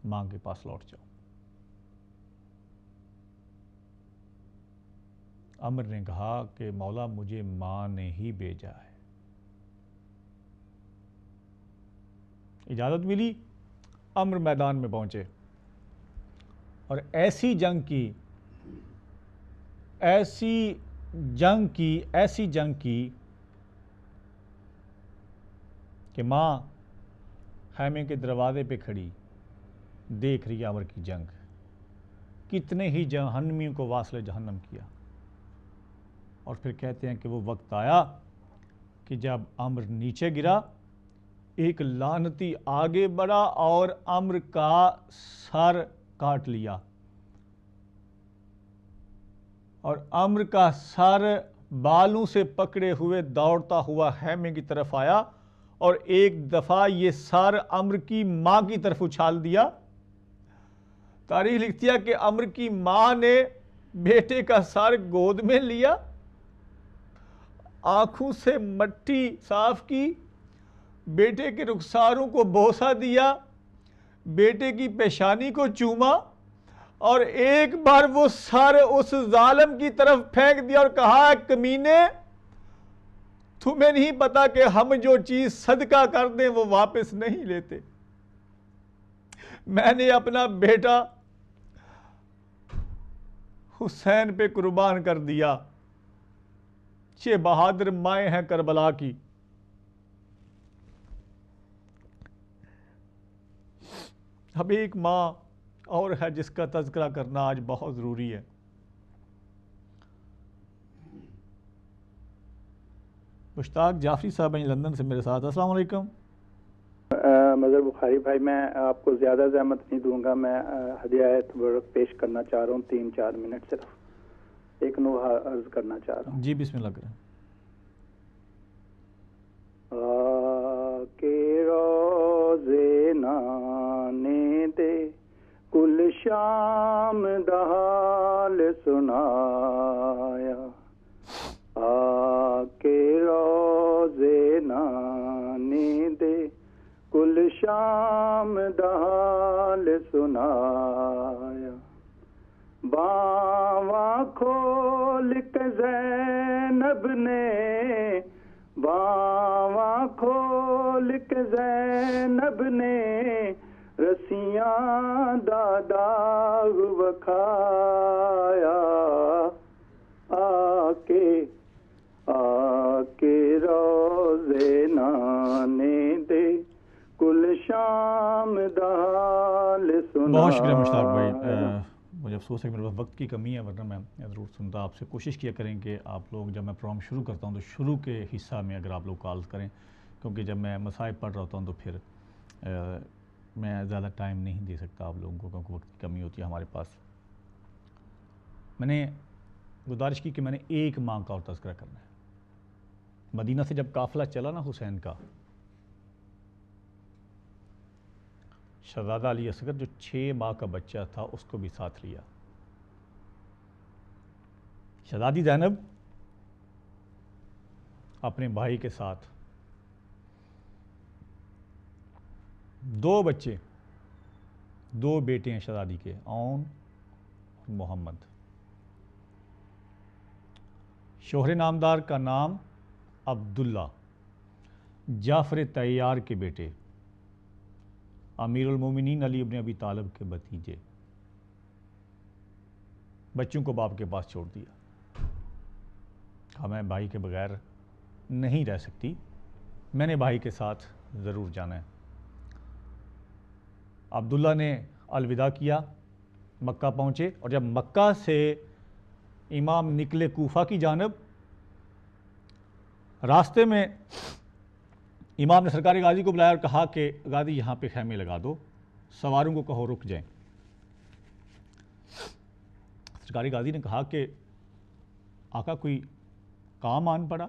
ماں کے پاس لوٹ جاؤ۔ عمر نے کہا کہ مولا مجھے ماں نے ہی بھیجا ہے۔ اجازت ملی، عمر میدان میں پہنچے اور ایسی جنگ کی کہ ماں خیمے کے دروازے پہ کھڑی دیکھ رہی عمر کی جنگ، کتنے ہی جہنمیوں کو واصل جہنم کیا۔ اور پھر کہتے ہیں کہ وہ وقت آیا کہ جب عمر نیچے گرا، ایک لعنتی آگے بڑھا اور عمر کا سر کاٹ لیا، اور عمر کا سر بالوں سے پکڑے ہوئے دوڑتا ہوا خیمے کی طرف آیا، اور ایک دفعہ یہ سر عمر کی ماں کی طرف اچھال دیا۔ تاریخ لکھتی ہے کہ عمر کی ماں نے بیٹے کا سر گود میں لیا، آنکھوں سے مٹی صاف کی، بیٹے کے رخساروں کو بوسہ دیا، بیٹے کی پیشانی کو چوما اور ایک بار وہ سر اس ظالم کی طرف پھینک دیا اور کہا کمینے تمہیں نہیں پتا کہ ہم جو چیز صدقہ کر دیں وہ واپس نہیں لیتے. میں نے اپنا بیٹا حسین پہ قربان کر دیا. یہ بہادر مائیں ہیں کربلا کی. اب ایک ماں اور ہے جس کا تذکرہ کرنا آج بہت ضروری ہے. مشتاق جعفری صاحب ہیں لندن سے میرے ساتھ. السلام علیکم. مظہر بخاری بھائی، میں آپ کو زیادہ زحمت نہیں دوں گا. میں ہدیہ تبرک پیش کرنا چاہ رہا ہوں 3-4 منٹ صرف. ایک نوحہ عرض کرنا چاہ رہا ہوں. جی بسم اللہ کریں. کے روزے نانے دے کل شام دہال سنایا. کے روزے نانے دے کل شام دہال سنایا. باواں کھول کے زینب نے، باواں کھول کے زینب نے رسیاں دا داغ وکھایا. آ کے روزے نانے دے کل شام دال سنا. بہت شکریہ مشتاق بھائی. مجھے افسوس ہے کہ میرے پاس وقت کی کمی ہے، ورنہ میں ضرور سنتا. آپ سے کوشش کیا کریں کہ آپ لوگ جب میں پروگرام شروع کرتا ہوں تو شروع کے حصہ میں اگر آپ لوگ کالز کریں، کیونکہ جب میں مصائب پڑھ رہا ہوتا ہوں تو پھر میں زیادہ ٹائم نہیں دے سکتا آپ لوگوں کو، کیونکہ وقت کی کمی ہوتی ہے ہمارے پاس. میں نے گزارش کی کہ میں نے ایک ماں کا اور تذکرہ کرنا ہے. مدینہ سے جب قافلہ چلا نا حسین کا، شہزادہ علی اصغر جو 6 ماہ کا بچہ تھا اس کو بھی ساتھ لیا. شہزادی زینب اپنے بھائی کے ساتھ، 2 بچے، 2 بیٹے ہیں شہزادی کے، اون اور محمد. شوہر نامدار کا نام عبداللہ، جعفر طیار کے بیٹے، امیر المومنین علی ابن ابی طالب کے بھتیجے. بچوں کو باپ کے پاس چھوڑ دیا. کہا میں بھائی کے بغیر نہیں رہ سکتی، میں نے بھائی کے ساتھ ضرور جانا ہے. عبداللہ نے الوداع کیا، مکہ پہنچے، اور جب مکہ سے امام نکلے کوفہ کی جانب، راستے میں امام نے سرکار غازی کو بلایا اور کہا کہ غازی یہاں پہ خیمے لگا دو، سواروں کو کہو رک جائیں. سرکار غازی نے کہا کہ آقا کوئی کام آن پڑا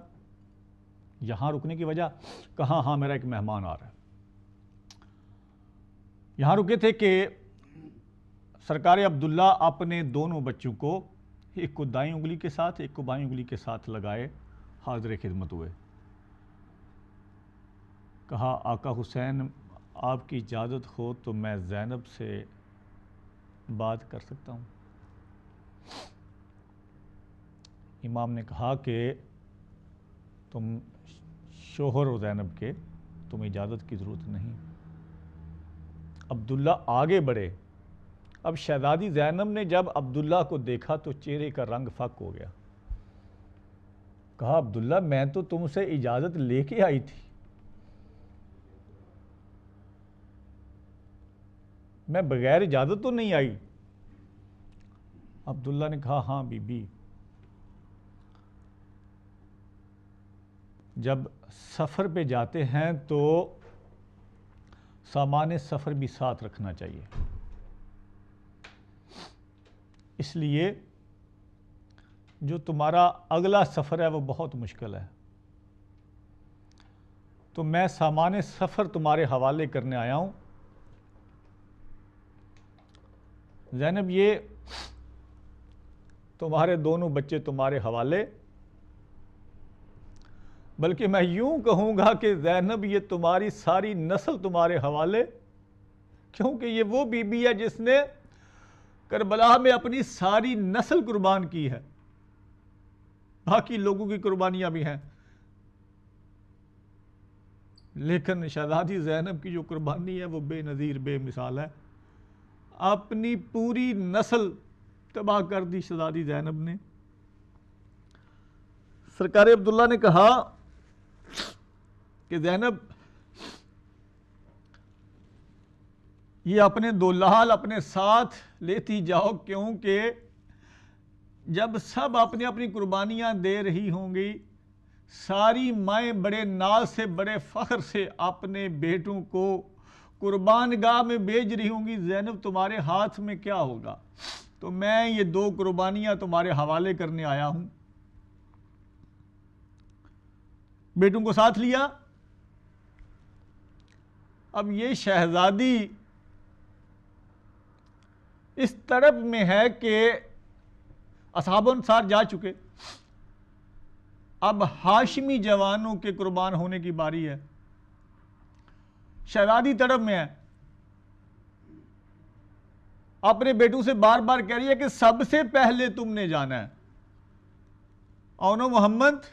یہاں رکنے کی وجہ؟ کہا ہاں میرا ایک مہمان آ رہا ہے. یہاں رکے تھے کہ سرکار عبداللہ اپنے دونوں بچوں کو، ایک کو دائیں انگلی کے ساتھ ایک کو بائیں انگلی کے ساتھ لگائے حاضر خدمت ہوئے. کہا آقا حسین آپ کی اجازت ہو تو میں زینب سے بات کر سکتا ہوں؟ امام نے کہا کہ تم شوہر ہو زینب کے، تمہیں اجازت کی ضرورت نہیں. عبداللہ آگے بڑھے. اب شہزادی زینب نے جب عبداللہ کو دیکھا تو چہرے کا رنگ فک ہو گیا. کہا عبداللہ میں تو تم سے اجازت لے کے آئی تھی، میں بغیر اجازت تو نہیں آئی. عبداللہ نے کہا ہاں بی بی، جب سفر پہ جاتے ہیں تو سامان سفر بھی ساتھ رکھنا چاہیے، اس لیے جو تمہارا اگلا سفر ہے وہ بہت مشکل ہے، تو میں سامان سفر تمہارے حوالے کرنے آیا ہوں. زینب یہ تمہارے دونوں بچے تمہارے حوالے، بلکہ میں یوں کہوں گا کہ زینب یہ تمہاری ساری نسل تمہارے حوالے. کیونکہ یہ وہ بی بی ہے جس نے کربلا میں اپنی ساری نسل قربان کی ہے، باقی لوگوں کی قربانیاں بھی ہیں، لیکن شہزادی زینب کی جو قربانی ہے وہ بے نظیر بے مثال ہے. اپنی پوری نسل تباہ کر دی شہزادی زینب نے. سرکار عبداللہ نے کہا کہ زینب یہ اپنے دو لال اپنے ساتھ لیتی جاؤ، کیونکہ جب سب اپنی اپنی قربانیاں دے رہی ہوں گی، ساری مائیں بڑے ناز سے بڑے فخر سے اپنے بیٹوں کو قربان گاہ میں بھیج رہی ہوں گی، زینب تمہارے ہاتھ میں کیا ہوگا؟ تو میں یہ دو قربانیاں تمہارے حوالے کرنے آیا ہوں. بیٹوں کو ساتھ لیا. اب یہ شہزادی اس طرف میں ہے کہ اصحاب انصار جا چکے، اب ہاشمی جوانوں کے قربان ہونے کی باری ہے. شہزادی طرف میں ہے، اپنے بیٹوں سے بار بار کہہ رہی ہے کہ سب سے پہلے تم نے جانا ہے. اونو محمد،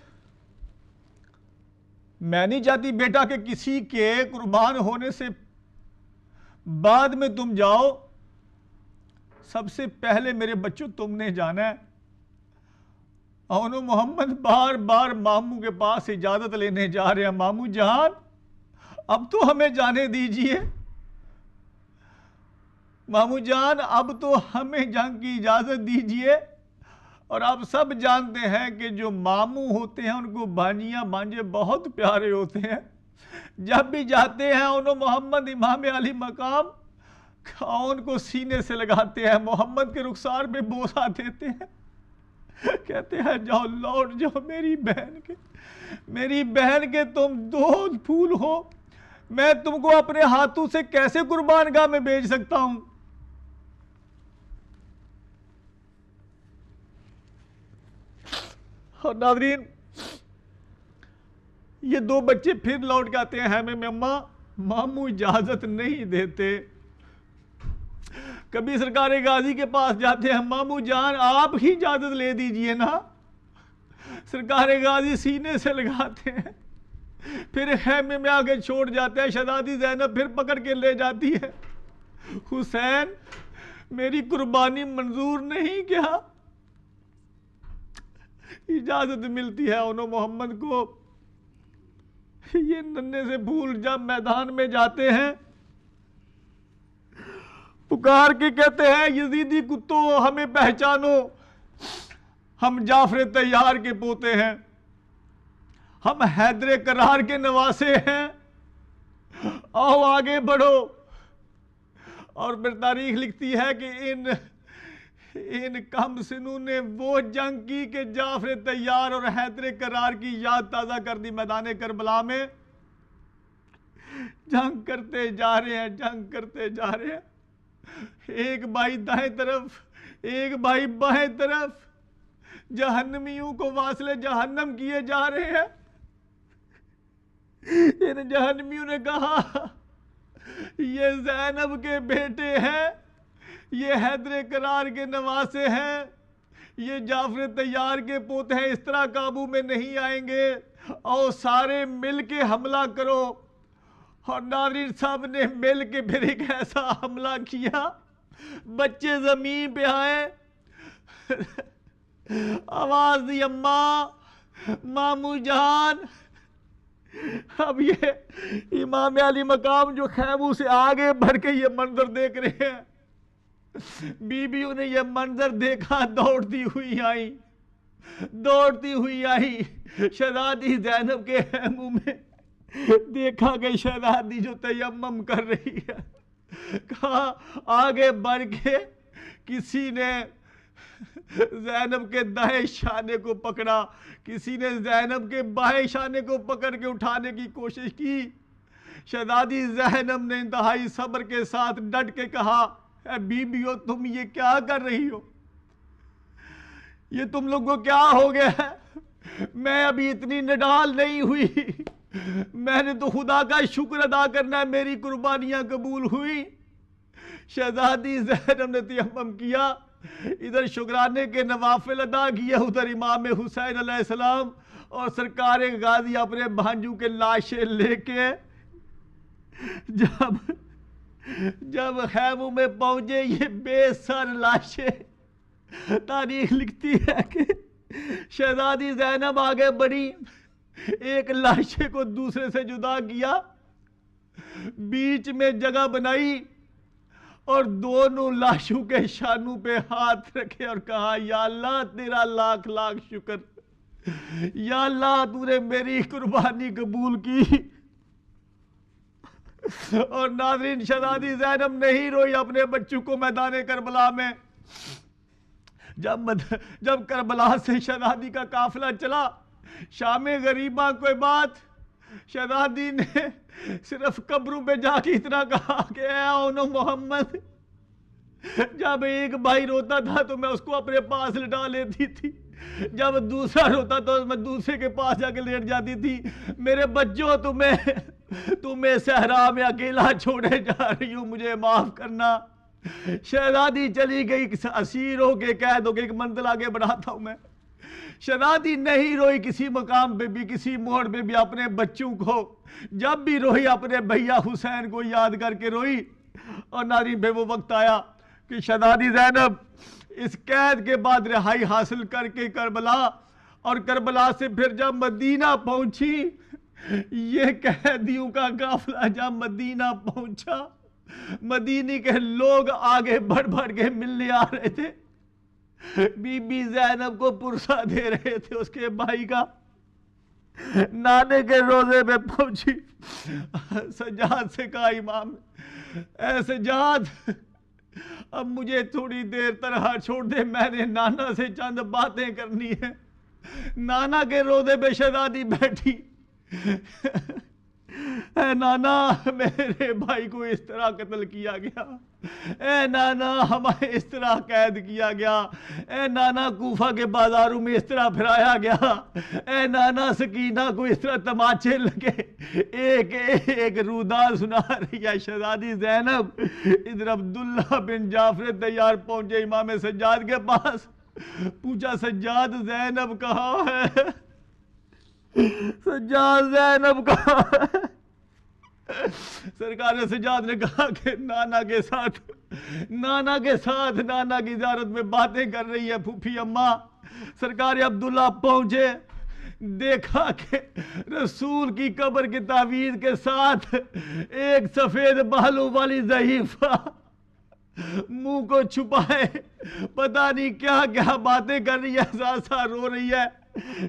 میں نہیں چاہتی بیٹا کہ کسی کے قربان ہونے سے بعد میں تم جاؤ، سب سے پہلے میرے بچوں تم نے جانا ہے. اونو محمد بار بار ماموں کے پاس اجازت لینے جا رہے ہیں، ماموں جان اب تو ہمیں جانے دیجئے، ماموں جان اب تو ہمیں جنگ کی اجازت دیجئے. اور آپ سب جانتے ہیں کہ جو ماموں ہوتے ہیں ان کو بھانجیاں بھانجے بہت پیارے ہوتے ہیں. جب بھی جاتے ہیں اونو محمد امام علی مقام ان کو سینے سے لگاتے ہیں، محمد کے رخسار میں بوسہ دیتے ہیں، کہتے ہیں جاؤ لوٹ جاؤ میری بہن کے تم دو پھول ہو، میں تم کو اپنے ہاتھوں سے کیسے قربان گاہ میں بھیج سکتا ہوں. اور ناظرین، یہ دو بچے پھر لوٹ کے آتے ہیں ہمیں میں اماں ماموں اجازت نہیں دیتے. کبھی سرکار غازی کے پاس جاتے ہیں، ماموں جان آپ ہی اجازت لے دیجئے نا. سرکار غازی سینے سے لگاتے ہیں، پھر خیمے میں آگے چھوڑ جاتے ہیں. شہزادی زینب پھر پکڑ کے لے جاتی ہے، حسین میری قربانی منظور نہیں کیا؟ اجازت ملتی ہے اونو محمد کو. یہ ننھے سے پھول جب میدان میں جاتے ہیں پکار کے کہتے ہیں یزیدی کتوں ہمیں پہچانو، ہم جعفر طیار کے پوتے ہیں، ہم حیدر کرار کے نواسے ہیں، آؤ آگے بڑھو. اور پھر تاریخ لکھتی ہے کہ ان کم سنوں نے وہ جنگ کی کہ جعفر طیار اور حیدر کرار کی یاد تازہ کر دی. میدان کربلا میں جنگ کرتے جا رہے ہیں، ایک بھائی دائیں طرف ایک بھائی بائیں طرف، جہنمیوں کو واصل جہنم کیے جا رہے ہیں. ان جہنمیوں نے کہا یہ زینب کے بیٹے ہیں، یہ حیدر کرار کے نواسے ہیں، یہ جعفر طیار کے پوتے ہیں، اس طرح قابو میں نہیں آئیں گے، اور سارے مل کے حملہ کرو. اور ناظرین سب نے مل کے پھر ایک ایسا حملہ کیا، بچے زمین پہ آئے، آواز دی اماں ماموں جان. اب یہ امام علی مقام جو خیموں سے آگے بڑھ کے یہ منظر دیکھ رہے ہیں، بیویوں نے یہ منظر دیکھا، دوڑتی ہوئی آئی شہزادی زینب کے خیموں میں. دیکھا کہ شہزادی جو تیمم کر رہی ہے، کہا آگے بڑھ کے کسی نے زینب کے دائیں شانے کو پکڑا، کسی نے زینب کے بائیں شانے کو پکڑ کے اٹھانے کی کوشش کی. شہزادی زینب نے انتہائی صبر کے ساتھ ڈٹ کے کہا اے بیویو تم یہ کیا کر رہی ہو؟ یہ تم لوگوں کو کیا ہو گیا ہے؟ میں ابھی اتنی نڈال نہیں ہوئی، میں نے تو خدا کا شکر ادا کرنا ہے میری قربانیاں قبول ہوئی. شہزادی زینب نے تیمم کیا، ادھر شکرانے کے نوافل ادا کیے، ادھر امام حسین علیہ السلام اور سرکار غازی اپنے بھانجوں کے لاشیں لے کے جب خیموں میں پہنچے، یہ بے سر لاشیں، تاریخ لکھتی ہے کہ شہزادی زینب آگے بڑھی، ایک لاشے کو دوسرے سے جدا کیا، بیچ میں جگہ بنائی اور دونوں لاشوں کے شانوں پہ ہاتھ رکھے اور کہا یا اللہ تیرا لاکھ لاکھ شکر، یا اللہ تو نے میری قربانی قبول کی۔ اور ناظرین، شہزادی زینب نہیں روئی اپنے بچوں کو میدان کربلا میں۔ جب کربلا سے شہزادی کا قافلہ چلا شام غریبہ کوئی بات، شہزادی نے صرف قبروں پہ جا کے اتنا کہا کہ اے اونو محمد، جب ایک بھائی روتا تھا تو میں اس کو اپنے پاس لٹا لیتی تھی، جب دوسرا روتا تو میں دوسرے کے پاس جا کے لیٹ جاتی تھی، میرے بچوں تمہیں صحرا میں اکیلا چھوڑے جا رہی ہوں، مجھے معاف کرنا۔ شہزادی چلی گئی، اسیر ہو کے قید ہو کے، ایک منزل آگے بڑھاتا ہوں میں۔ شہزادی نہیں روئی کسی مقام پہ بھی، کسی موڑ پہ بھی، اپنے بچوں کو جب بھی روئی اپنے بھیا حسین کو یاد کر کے روئی۔ اور ناظرین، پہ وہ وقت آیا کہ شہزادی زینب اس قید کے بعد رہائی حاصل کر کے کربلا، اور کربلا سے پھر جب مدینہ پہنچی، یہ قیدیوں کا قافلہ جب مدینہ پہنچا، مدینے کے لوگ آگے بڑھ بڑھ کے ملنے آ رہے تھے، بی بی زینب کو پرسہ دے رہے تھے اس کے بھائی کا۔ نانے کے روزے میں پہنچی، سجاد سے کہا امام، اے سجاد اب مجھے تھوڑی دیر تنہا چھوڑ دے، میں نے نانا سے چند باتیں کرنی ہیں۔ نانا کے روزے پہ شہزادی بیٹھی، اے نانا میرے بھائی کو اس طرح قتل کیا گیا، اے نانا ہمیں اس طرح قید کیا گیا، اے نانا کوفہ کے بازاروں میں اس طرح پھرایا گیا، اے نانا سکینہ کو اس طرح تماچے لگے، ایک ایک روداد سنا رہی ہے شہزادی زینب۔ ادھر عبداللہ بن جعفر تیار پہنچے امام سجاد کے پاس، پوچھا سجاد زینب کہاں ہے؟ سجاد زینب کہاں ہے؟ سرکار سجاد نے کہا کہ نانا کے ساتھ نانا کی زیارت میں باتیں کر رہی ہے پھوپھی اماں۔ سرکار عبداللہ پہنچے، دیکھا کہ رسول کی قبر کی تعویذ کے ساتھ ایک سفید بالوں والی ضعیفہ منہ کو چھپائے پتہ نہیں کیا کیا باتیں کر رہی ہے، ساتھ ساتھ رو رہی ہے۔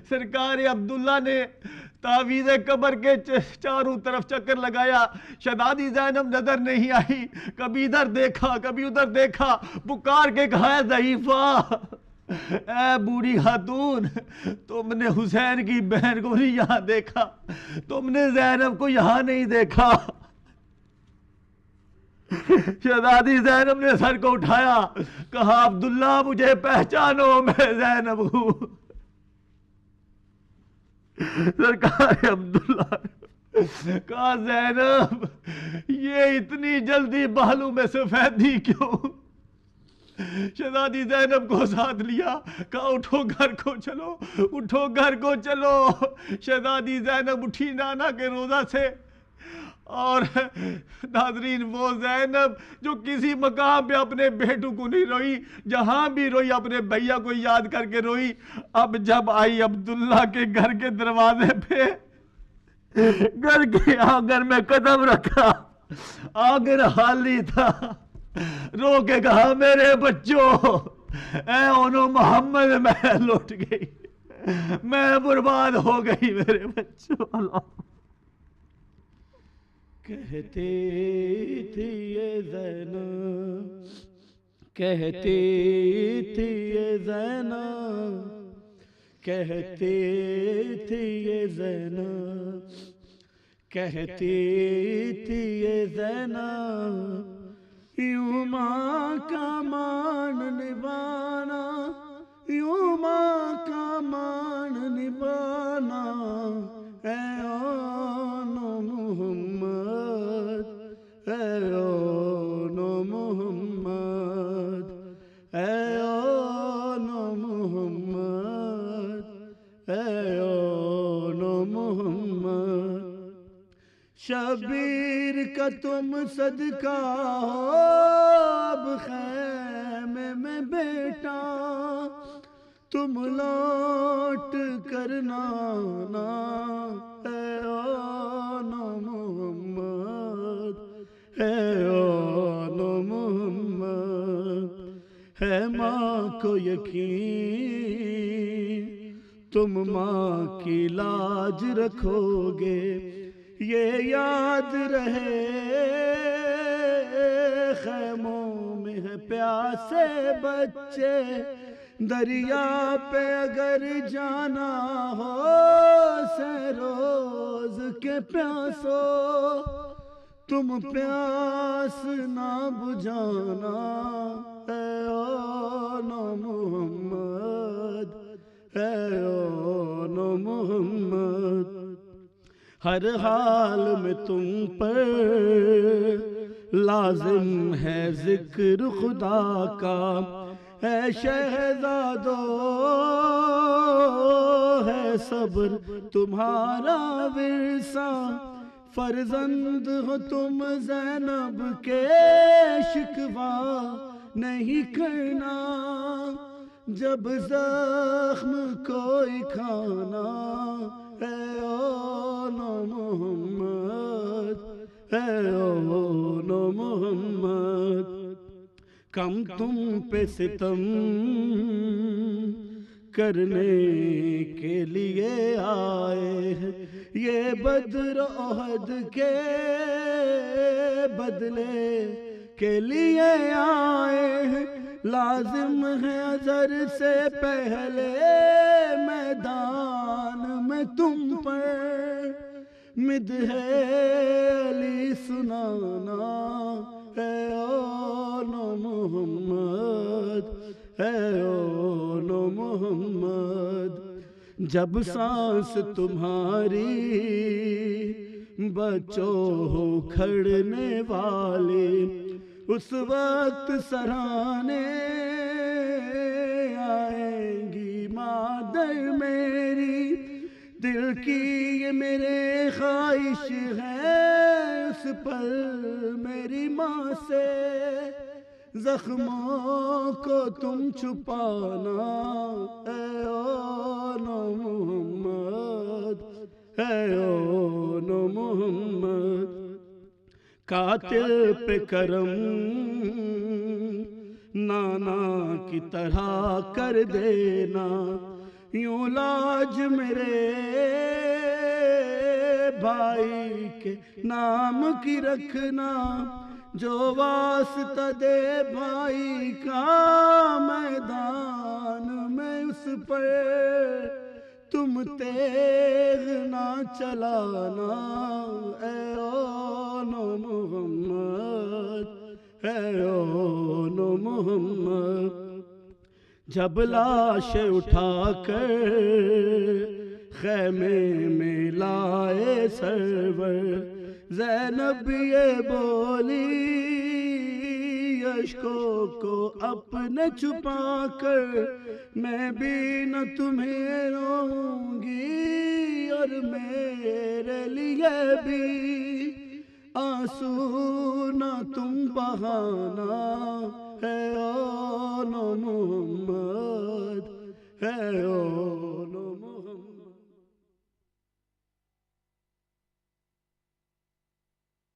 سرکار عبداللہ نے تعویذ قبر کے چاروں طرف چکر لگایا، شہزادی زینب نظر نہیں آئی، کبھی ادھر دیکھا کبھی ادھر دیکھا، پکار کے کہا ہے ضعیفہ، اے بوڑھی خاتون، تم نے حسین کی بہن کو نہیں یہاں دیکھا، تم نے زینب کو یہاں نہیں دیکھا۔ شہزادی زینب نے سر کو اٹھایا، کہا عبداللہ مجھے پہچانو، میں زینب ہوں۔ سرکار عبداللہ نے کہا زینب یہ اتنی جلدی بالوں میں سفیدی کیوں؟ شہزادی زینب کو ساتھ لیا، کہا اٹھو گھر کو چلو، اٹھو گھر کو چلو۔ شہزادی زینب اٹھی نانا کے روضہ سے، اور ناظرین وہ زینب جو کسی مقام پہ اپنے بیٹوں کو نہیں روئی، جہاں بھی روئی اپنے بھیا کو یاد کر کے روئی۔ اب جب آئی عبداللہ کے گھر کے دروازے پہ، گھر کے آنگن میں قدم رکھا، آنگن خالی تھا، رو کے کہا میرے بچوں، اے اونو محمد میں لوٹ گئی، میں برباد ہو گئی میرے بچوں۔ اللہ کہتی تھی یہ زینب، کہتی تھی یہ زینب، کہتی تھی یہ زینب، کہتی تھی یہ زینب، یوں ماں کا مان نبھانا، یوں ماں کا مان نبھانا، اے اونو محمد، اے اونو محمد۔ شبیر کا تم صدقہ ہو اب خیمے میں بیٹا تم لوٹ کرنا نا اے آن محمد اے آن محمد ہے ماں کو یقین تم ماں کی لاج رکھو گے یہ یاد رہے خیموں میں ہے پیاسے بچے دریا پہ اگر جانا ہو سے روز کے پیاسو تم پیاس نہ بجھانا اے آن محمد اے آن محمد ہر حال میں تم پر لازم ہے ذکر خدا کا اے شہزادو ہے صبر تمہارا ورثہ فرزند ہو تم زینب کے شکوہ نہیں کرنا جب زخم کوئی کھانا اے آن محمد اے آن محمد کم تم پہ ستم کرنے کے لیے آئے ہیں یہ بدر احد کے بدلے کے لیے آئے ہیں لازم ہے اظہر سے پہلے میدان میں تم پر مدح علی سنانا اے آن محمد اے آن محمد جب سانس تمہاری بچوں ہو کھڑنے والی اس وقت سراہنے آئیں گی مادر میری دل کی یہ میرے خواہش ہے اس پل میری ماں سے زخموں کو تم چھپانا اے آن محمد اے آن محمد قاتل پہ کرم نانا کی طرح کر دینا یوں لاج میرے بھائی کے نام کی رکھنا جو واسطہ دے بھائی کا میدان میں اس پر تم تیغ نہ چلانا اے آن محمد اے آن محمد جب لاش اٹھا کر خیمے میں لائے سرور زینب یہ بولی اشکوں کو اپنے چھپا کر میں بھی نہ تمہیں روں گی اور میرے لیے بھی آنسو نہ تم بہانا ہے آن محمد ہے